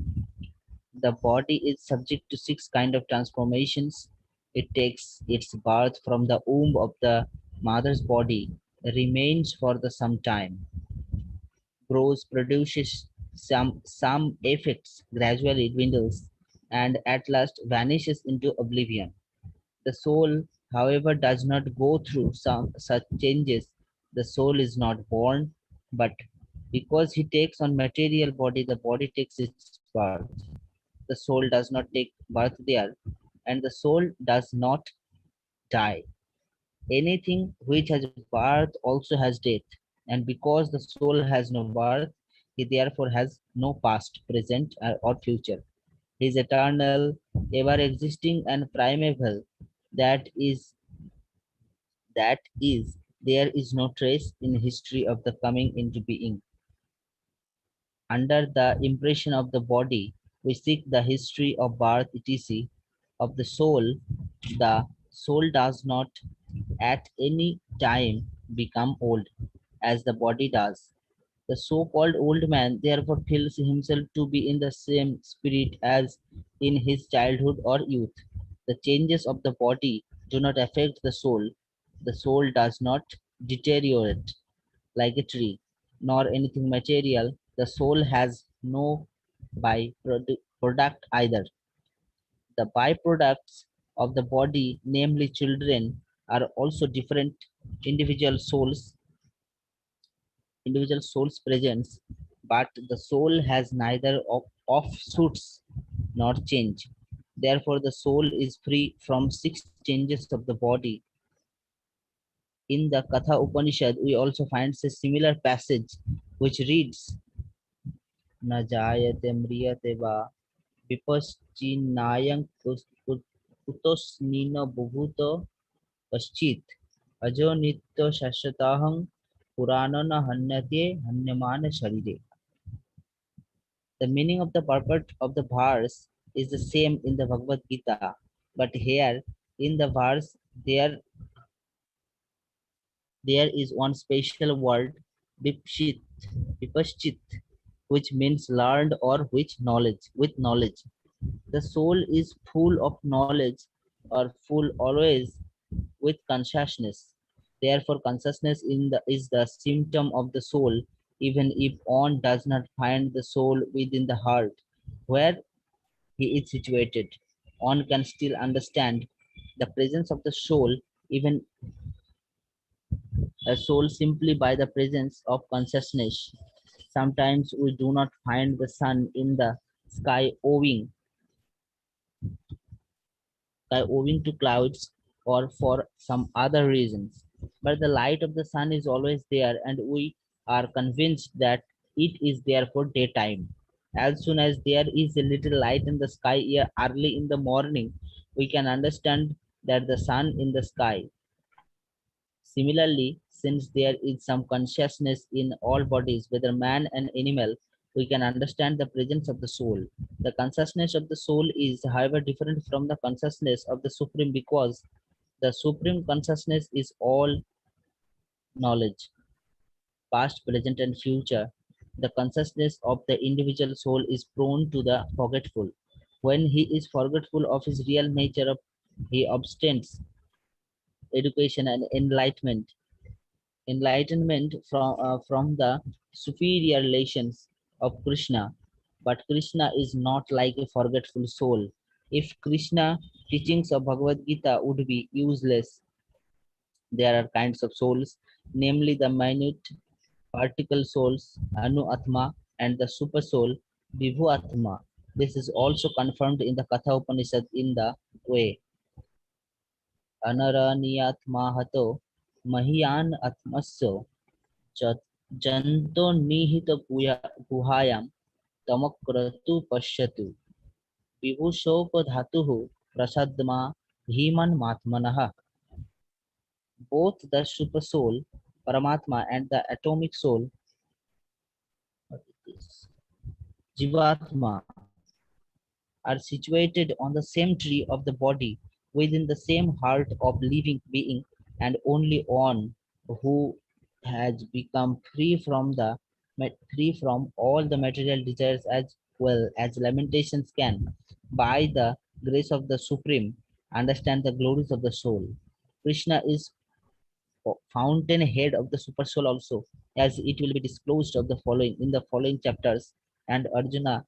E: The body is subject to 6 kinds of transformations. It takes its birth from the womb of the mother's body, remains for the some time, grows, produces some effects, gradually dwindles, and at last vanishes into oblivion. The soul, however, does not go through some such changes. The soul is not born, but because he takes on material body, the body takes its birth. The soul does not take birth there, and the soul does not die. Anything which has birth also has death, and because the soul has no birth, he therefore has no past, present, or future. He is eternal, ever existing, and primeval. That is, that is, there is no trace in history of the coming into being. Under the impression of the body, we seek the history of birth, etc. Of the soul does not at any time become old, as the body does. The so-called old man therefore feels himself to be in the same spirit as in his childhood or youth. The changes of the body do not affect the soul. The soul does not deteriorate like a tree, nor anything material. The soul has no byproduct either. The byproducts of the body, namely children, are also different individual souls, presence, but the soul has neither offshoots nor change. Therefore, the soul is free from 6 changes of the body. In the Katha Upanishad, we also find a similar passage which reads, "Na jayate mriyate va vipaschinayang kutosnina bhuto paschit ajo nitya shashatahang Purana na hanyate hanyamana sharire. The meaning of the purport of the verse is the same in the Bhagavad Gita, but here in the verse there is one special word, vipshit, vipashchit, which means learned or which knowledge, with knowledge. The soul is full of knowledge or full always with consciousness. Therefore, consciousness is the symptom of the soul, even if one does not find the soul within the heart, where he is situated. One can still understand the presence of the soul, even a soul, simply by the presence of consciousness. Sometimes we do not find the sun in the sky owing to clouds or for some other reasons. But the light of the sun is always there, and we are convinced that it is there for daytime. As soon as there is a little light in the sky early in the morning, we can understand that the sun in the sky. Similarly, since there is some consciousness in all bodies, whether man and animal, we can understand the presence of the soul. The consciousness of the soul is, however, different from the consciousness of the Supreme because the Supreme Consciousness is all knowledge, past, present, and future. The consciousness of the individual soul is prone to the forgetful. When he is forgetful of his real nature, he abstains education and enlightenment from the superior relations of Krishna. But Krishna is not like a forgetful soul. If Krishna teachings of Bhagavad Gita would be useless, there are kinds of souls, namely the minute particle souls, Anu Atma, and the super soul, Vibhu Atma. This is also confirmed in the Katha Upanishad in the way. Anaranyatma hato Mahiyan Atmasya janto nihita guhayam tamakratu pashyatu vibhushopadhatuhu prasadma bhiman matmanaha. Both the super soul, Paramatma, and the atomic soul, Jivatma, are situated on the same tree of the body within the same heart of living being, and only one who has become free from all the material desires as well as lamentations can, by the grace of the Supreme, understand the glories of the soul. Krishna is fountainhead of the super soul also, as it will be disclosed of the following in the following chapters, and Arjuna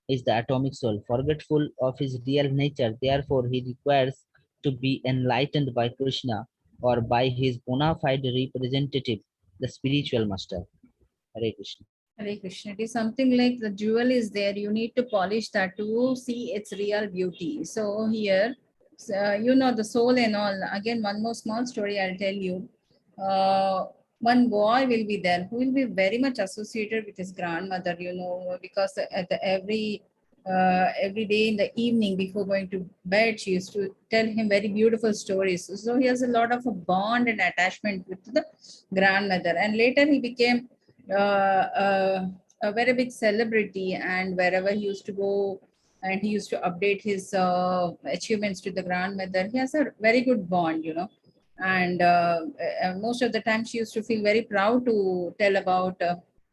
E: is the atomic soul, forgetful of his real nature. Therefore, he requires to be enlightened by Krishna or by his bona fide representative, the spiritual master. Hare Krishna.
A: Hare Krishna. It is something like the jewel is there. You need to polish that to see its real beauty. So here, the soul and all. Again, one more small story I'll tell you. One boy will be there who will be very much associated with his grandmother. Because at every day in the evening before going to bed, she used to tell him very beautiful stories. So he has a lot of a bond and attachment with the grandmother. And later he became a very big celebrity, and wherever he used to go and he used to update his achievements to the grandmother, he has a very good bond. And most of the time she used to feel very proud to tell about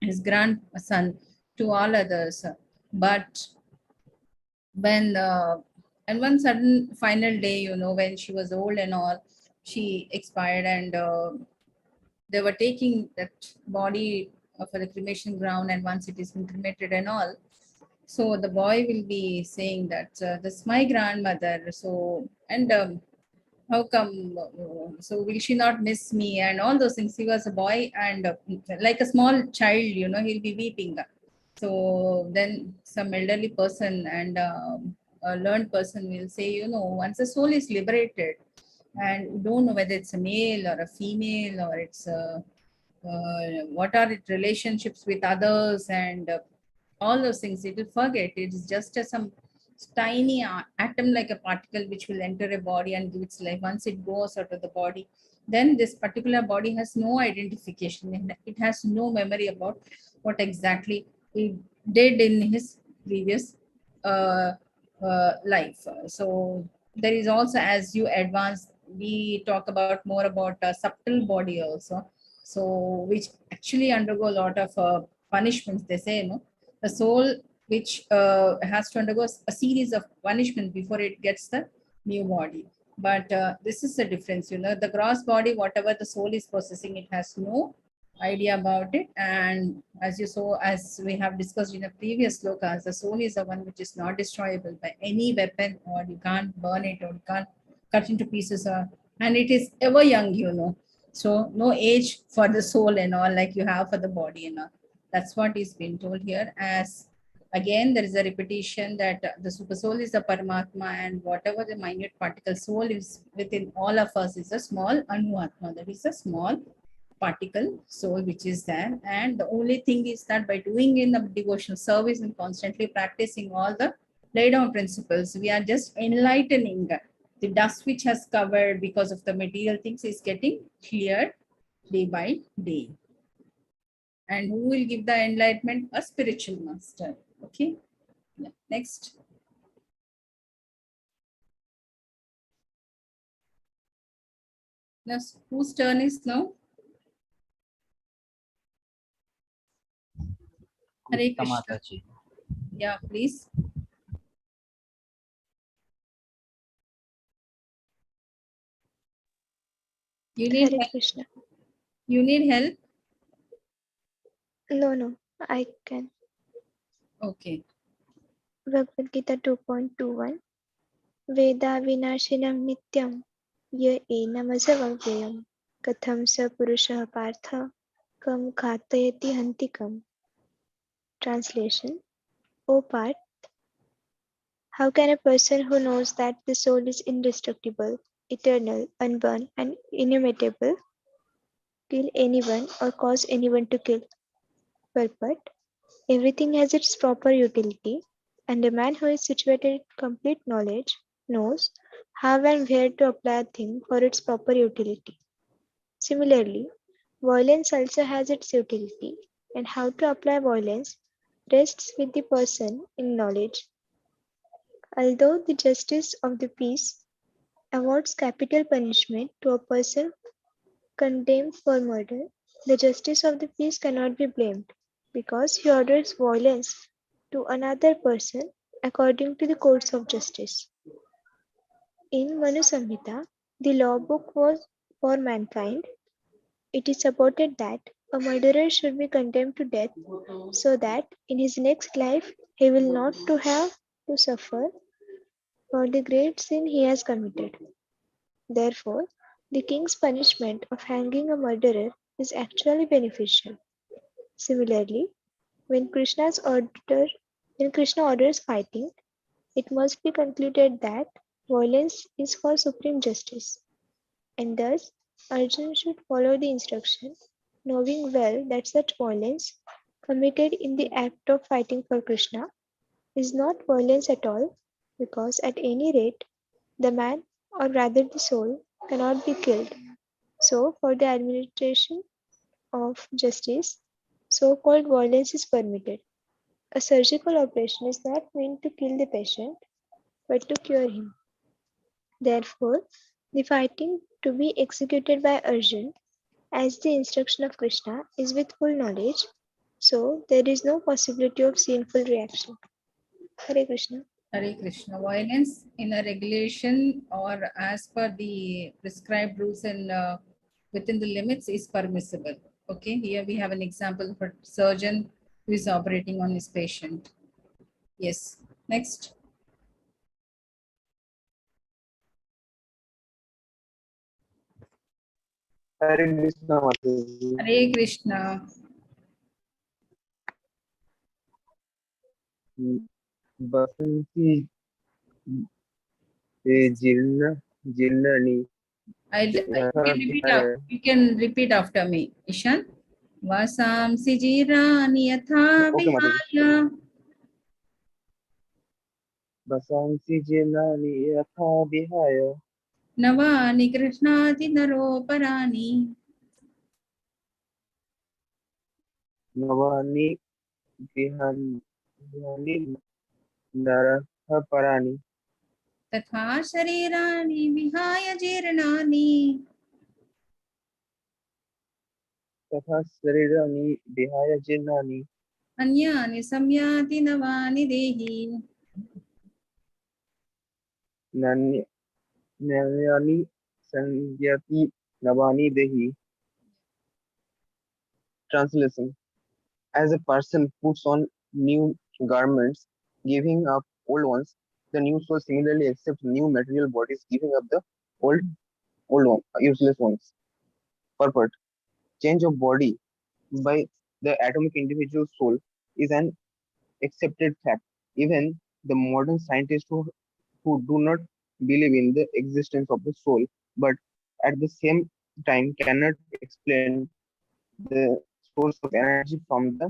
A: his grandson to all others. But when and one sudden final day, when she was old and all, she expired, and they were taking that body for the cremation ground, and once it is been cremated and all, so the boy will be saying that this my grandmother. So, and how come, so will she not miss me and all those things. He was a boy, and like a small child, he'll be weeping. So then some elderly person and a learned person will say, once the soul is liberated, and you don't know whether it's a male or a female, or it's what are its relationships with others, and all those things, it will forget. It is just some tiny atom like a particle which will enter a body and give its life. Once it goes out of the body, then this particular body has no identification and it has no memory about what exactly he did in his previous uh, life. So there is also, as you advance, we talk about more about a subtle body also, so which actually undergo a lot of punishments. They say, the soul which has to undergo a series of punishments before it gets the new body. But this is the difference, the gross body, whatever the soul is possessing, it has no idea about it. And as you saw, as we have discussed in the previous slokas, the soul is the one which is not destroyable by any weapon, or you can't burn it, or you can't cut into pieces, and it is ever young, so no age for the soul and all, like you have for the body and all. That's what is being told here. As again, there is a repetition that the super soul is the Paramatma, and whatever the minute particle soul is within all of us is a small Anuatma, that is a small particle soul which is there. And the only thing is that by doing in the devotional service and constantly practicing all the lay down principles, we are just enlightening the dust which has covered because of the material things is getting cleared day by day. And who will give the enlightenment? A spiritual master. Okay. Yeah. Next. Now, whose turn is now? Hare Krishna.
E: Mataji.
A: Yeah, please. You need
C: Hare
A: help?
C: Krishna.
A: You need help?
C: No, I can.
A: Okay.
C: Bhagavad Gita 2.21 Veda vinashinam nityam ye enamazavavyayam katham sa purushah partha kam khatayati hantikam. Translation: O Parth, how can a person who knows that the soul is indestructible, eternal, unborn, and inimitable kill anyone or cause anyone to kill? Purport: everything has its proper utility, and a man who is situated in complete knowledge knows how and where to apply a thing for its proper utility. Similarly, violence also has its utility, and how to apply violence rests with the person in knowledge. Although the justice of the peace awards capital punishment to a person condemned for murder, the justice of the peace cannot be blamed, because he orders violence to another person according to the courts of justice. In Manu Samhita, the law book was for mankind. It is supported that a murderer should be condemned to death so that in his next life he will not to have to suffer for the great sin he has committed. Therefore, the king's punishment of hanging a murderer is actually beneficial. Similarly, when when Krishna orders fighting, it must be concluded that violence is for supreme justice, and thus Arjuna should follow the instruction, knowing well that such violence committed in the act of fighting for Krishna is not violence at all, because at any rate the man, or rather the soul, cannot be killed. So, for the administration of justice, so called violence is permitted. A surgical operation is not meant to kill the patient, but to cure him. Therefore, the fighting to be executed by Arjun, as the instruction of Krishna, is with full knowledge, so there is no possibility of sinful reaction. Hare Krishna.
A: Hare Krishna. Violence in a regulation or as per the prescribed rules and within the limits is permissible. Okay, here we have an example for surgeon who is operating on his patient. Yes, next.
B: Hare Krishna Mataji.
A: Hare Krishna.
B: Basanti Jilnani
A: You can repeat after me. Ishan. Vasamsi jirani yatha
B: Okay, Mataji.
A: vihaya.
B: Basansi Jilnani Yatha Vihaya
A: नवानि गृह्णाति नरोपराणि
B: नवानि गृहाणि नरः पराणि
A: तथा शरीराणि विहाय जीर्णानि
B: तथा शरीराणि विहाय जीर्णानि
A: अन्यानि संयाति नवानि देहि
B: नान्य- नान्यानि संयति नवानि देहि. Translation: as a person puts on new garments, giving up old ones, the new soul similarly accepts new material bodies, giving up the old useless ones. Purport: change of body by the atomic individual soul is an accepted fact. Even the modern scientists who do not believe in the existence of the soul, but at the same time cannot explain the source of energy from the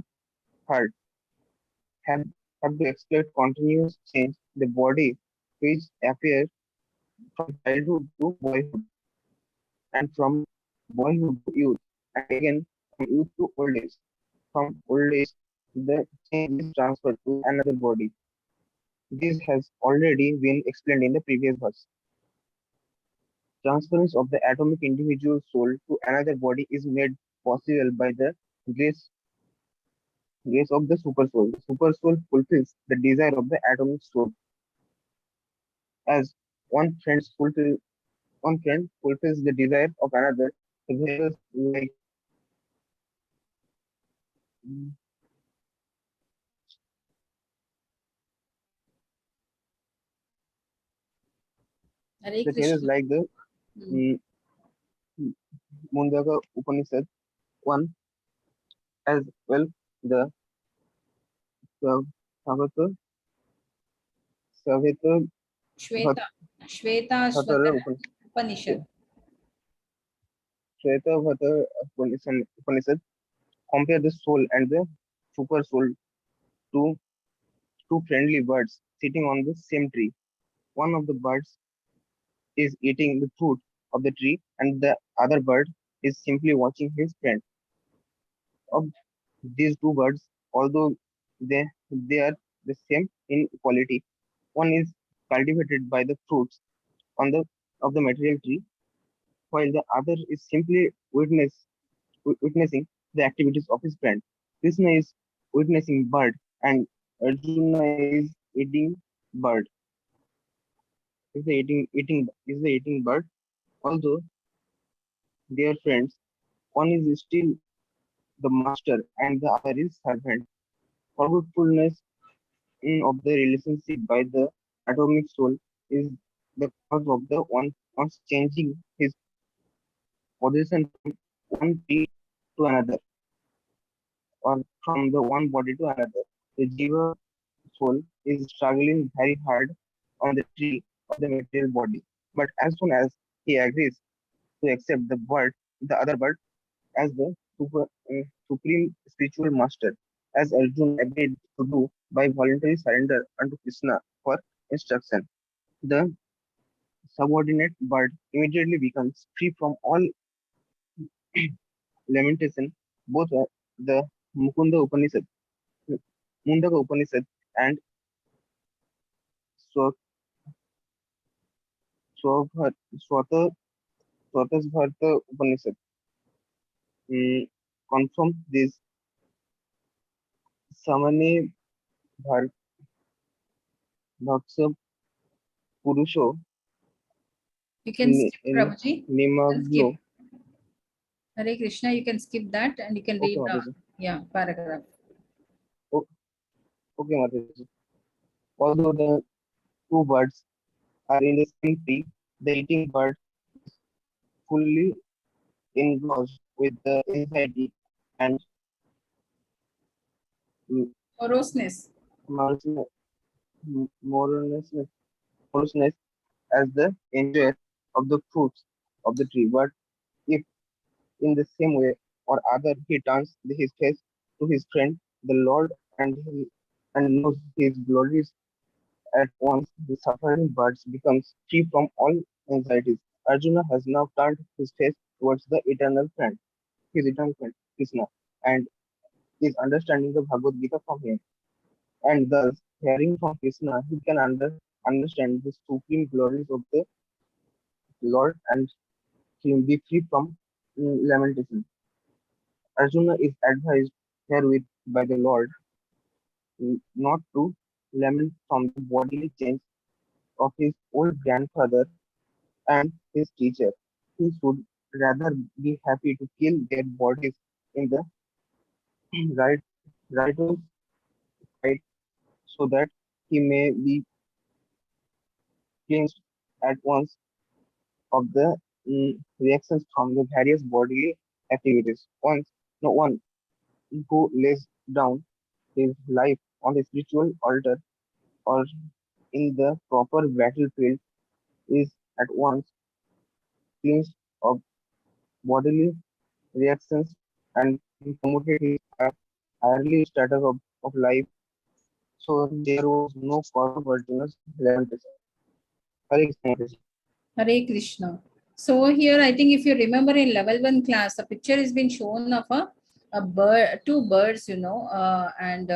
B: heart, have, have to expect continuous change the body which appears from childhood to boyhood and from boyhood to youth and again from youth to old age. From old age, the change is transferred to another body. This has already been explained in the previous verse. Transference of the atomic individual soul to another body is made possible by the grace, grace of the super soul. The super soul fulfills the desire of the atomic soul as one friend fulfills the desire of another. The behaviors like
A: Hare
B: the behaviors
A: Krishna.
B: like the mm, Mundaka Upanishad one as well the Savata Savita
A: Shweta. Shweta
B: Bhattara
A: Shvatara Upanishad.
B: Shweta Bhattara Upanishad compare the soul and the super soul to two friendly birds sitting on the same tree. One of the birds is eating the fruit of the tree, and the other bird is simply watching his friend. Of these two birds, although they are the same in quality, one is cultivated by the fruits on the of the material tree, while the other is simply witnessing the activities of his friend. Krishna is witnessing bird, and Arjuna is eating bird. Is the eating bird. Although they are friends, one is still the master and the other is servant. Forgetfulness of the relationship by the atomic soul is the cause of the one's changing his position from one tree to another or from the one body to another. The jiva soul is struggling very hard on the tree of the material body. But as soon as he agrees to accept the other bird, as the supreme spiritual master, as Arjuna agreed to do by voluntary surrender unto Krishna for instruction. The subordinate bird immediately becomes free from all lamentation. Both the Mukunda Upanishad, Mundaka Upanishad, and Swa- Swabha- Swata Swatasbharta Upanishad confirm this. Samane Bhar- Bhaksa Purusho
A: You can skip
B: in
A: Prabhuji. You can
B: Nimagno.
A: skip. Hare Krishna, you can skip that and you can
B: Okay,
A: read the
B: Mataji.
A: paragraph.
B: O- Okay, Mataji. Although the two birds are in the same tree, the eating bird fully engrossed with the anxiety and
A: Moroseness.
B: morousness morousness as the enjoyer of the fruits of the tree. But if in the same way or other he turns his face to his friend, the Lord, and knows his glories at once, the suffering birds becomes free from all anxieties. Arjuna has now turned his face towards the eternal friend, his eternal friend, Krishna, and is understanding the Bhagavad Gita from him. And thus, hearing from Krishna, he can understand the supreme glories of the Lord and he will be free from lamentation. Arjuna is advised herewith by the Lord not to lament from the bodily change of his old grandfather and his teacher. He should rather be happy to kill their bodies in the right righteous fight so that he may be cleansed at once of the reactions from the various bodily activities. No one who lays down his life on the spiritual altar or in the proper battlefield is at once cleansed of bodily reactions and promoted his early status of life. So there was no cause of Arjuna's lamentation. Hare Krishna, Mataji.
A: Hare Krishna. So here, I think if you remember in level 1 class, a picture has been shown of a bird, two birds, and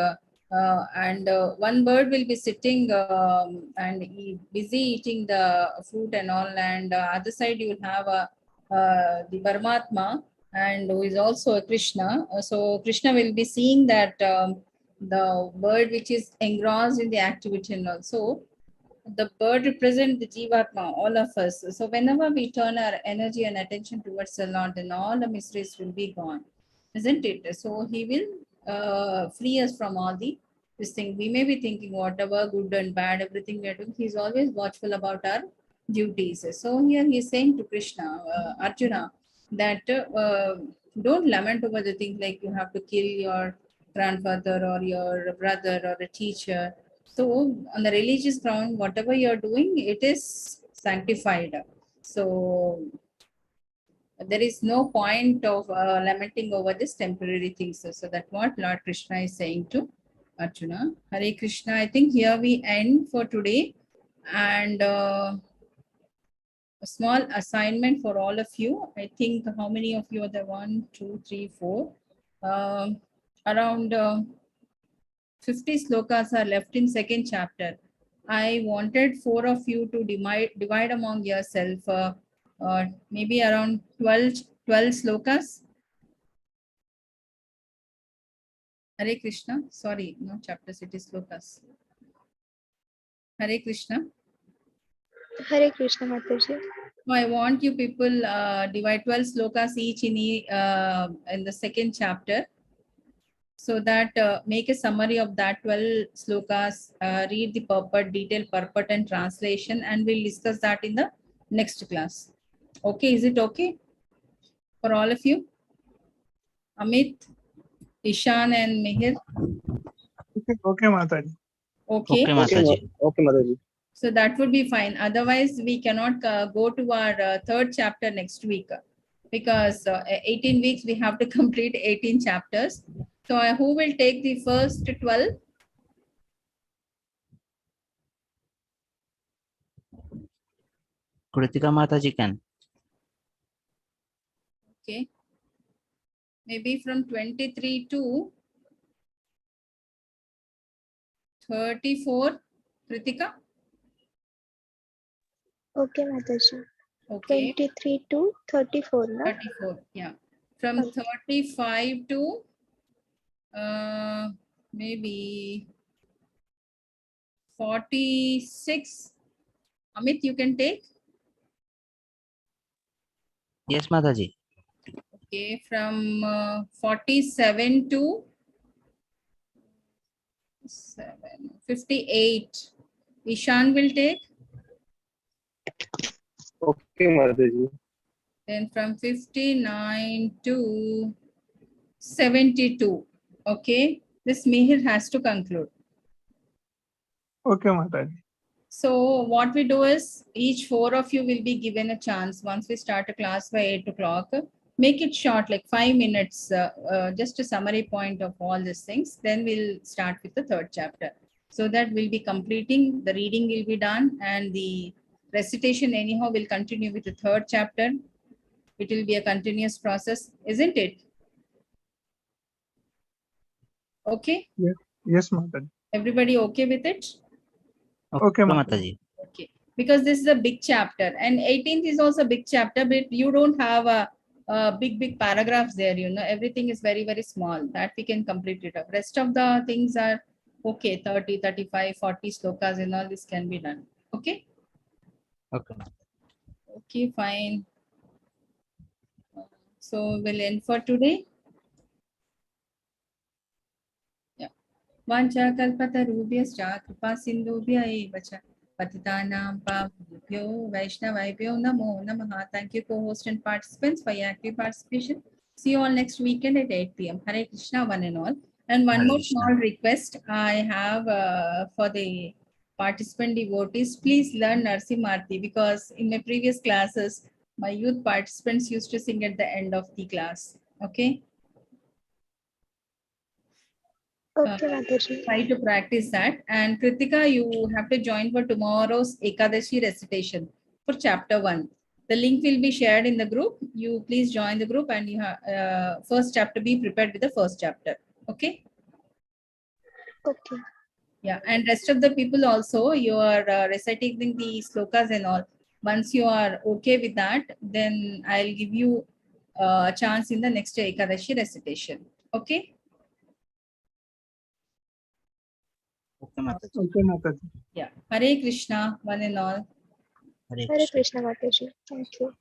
A: one bird will be sitting and busy eating the fruit and all, and other side you will have the Paramatma, and who is also a Krishna. So Krishna will be seeing that the bird which is engrossed in the activity, and also the bird represents the Jivatma, all of us. So whenever we turn our energy and attention towards the Lord, then all the mysteries will be gone, isn't it? So He will free us from all this thing. We may be thinking whatever good and bad, everything we are doing. He's always watchful about our duties. So here He is saying to Krishna, Arjuna, that don't lament over the things like you have to kill your grandfather or your brother or a teacher. So on the religious ground, whatever you're doing, it is sanctified. So there is no point of lamenting over this temporary things. So that's what Lord Krishna is saying to Arjuna. Hare Krishna. I think here we end for today. And a small assignment for all of you. I think how many of you are there? 1, 2, 3, 4. Around 50 slokas are left in second chapter. I wanted 4 of you to divide among yourself, maybe around 12 slokas. Hare Krishna. Sorry, no chapters, it is slokas. Hare Krishna.
C: Hare Krishna, Mataji.
A: So I want you people divide 12 slokas each in the second chapter. So that make a summary of that 12 slokas, read the purport, detailed purport and translation, and we'll discuss that in the next class. Okay, is it okay for all of you? Amit, Ishan and Mihir?
D: Okay, Mataji.
A: Okay.
E: Okay, Mataji.
B: Okay, Mataji.
A: So that would be fine. Otherwise, we cannot go to our third chapter next week because 18 weeks we have to complete 18 chapters. So who will take the first 12?
E: Kritika Mataji can.
A: Okay. Maybe from 23 to 34, Kritika?
C: Okay, Mataji.
A: Okay,
C: 23 to 34, no?
A: 34, yeah. From
C: Okay.
A: 35 to maybe 46. Amit, you can take?
E: Yes, Mataji.
A: Okay, from 47 to 58. Ishan will take.
B: Okay, Mataji.
A: Then from 59 to 72. Okay, this Mihir has to conclude.
D: Okay, Mataji.
A: So what we do is each 4 of you will be given a chance once we start a class by 8 o'clock. Make it short, like 5 minutes, just a summary point of all these things. Then we'll start with the third chapter. So that we'll be completing, the reading will be done and the recitation anyhow will continue with the third chapter. It will be a continuous process, isn't it? Okay,
D: Yes, Mataji.
A: everybody okay with it?
D: Okay, Mataji.
E: Mataji.
A: Okay, because this is a big chapter, and 18th is also a big chapter, but you don't have a big paragraphs there. You know, everything is very, very small that we can complete it up. Rest of the things are okay, 30, 35, 40 slokas and all this can be done. Okay,
E: Okay.
A: okay, fine. So we'll end for today. Yeah. Vancha kalpatarubhyascha kripa sindhubhya eva cha patitanam pavebhyo vaishnavabhyo namo namaha. Thank you, co-host and participants, for your active participation. See you all next weekend at 8 p.m. Hare Krishna, one and all. And one
E: Hare
A: more
E: Krishna.
A: small request I have for the participant devotees, please learn Narsimarti, because in my previous classes, my youth participants used to sing at the end of the class. Okay.
C: Okay, Mataji.
A: Try to practice that. And Kritika, you have to join for tomorrow's Ekadashi recitation for chapter 1. The link will be shared in the group. You please join the group, and you have first chapter, be prepared with the first chapter. Okay.
C: Okay.
A: Yeah, and rest of the people also, you are reciting the slokas and all. Once you are okay with that, then I'll give you a chance in the next Ekadashi recitation. Okay.
E: Okay, Mataji.
D: Okay, Mataji.
A: Yeah. Hare Krishna, one and all.
E: Hare
C: Hare
E: Krishna.
C: Krishna, Mataji. Thank you.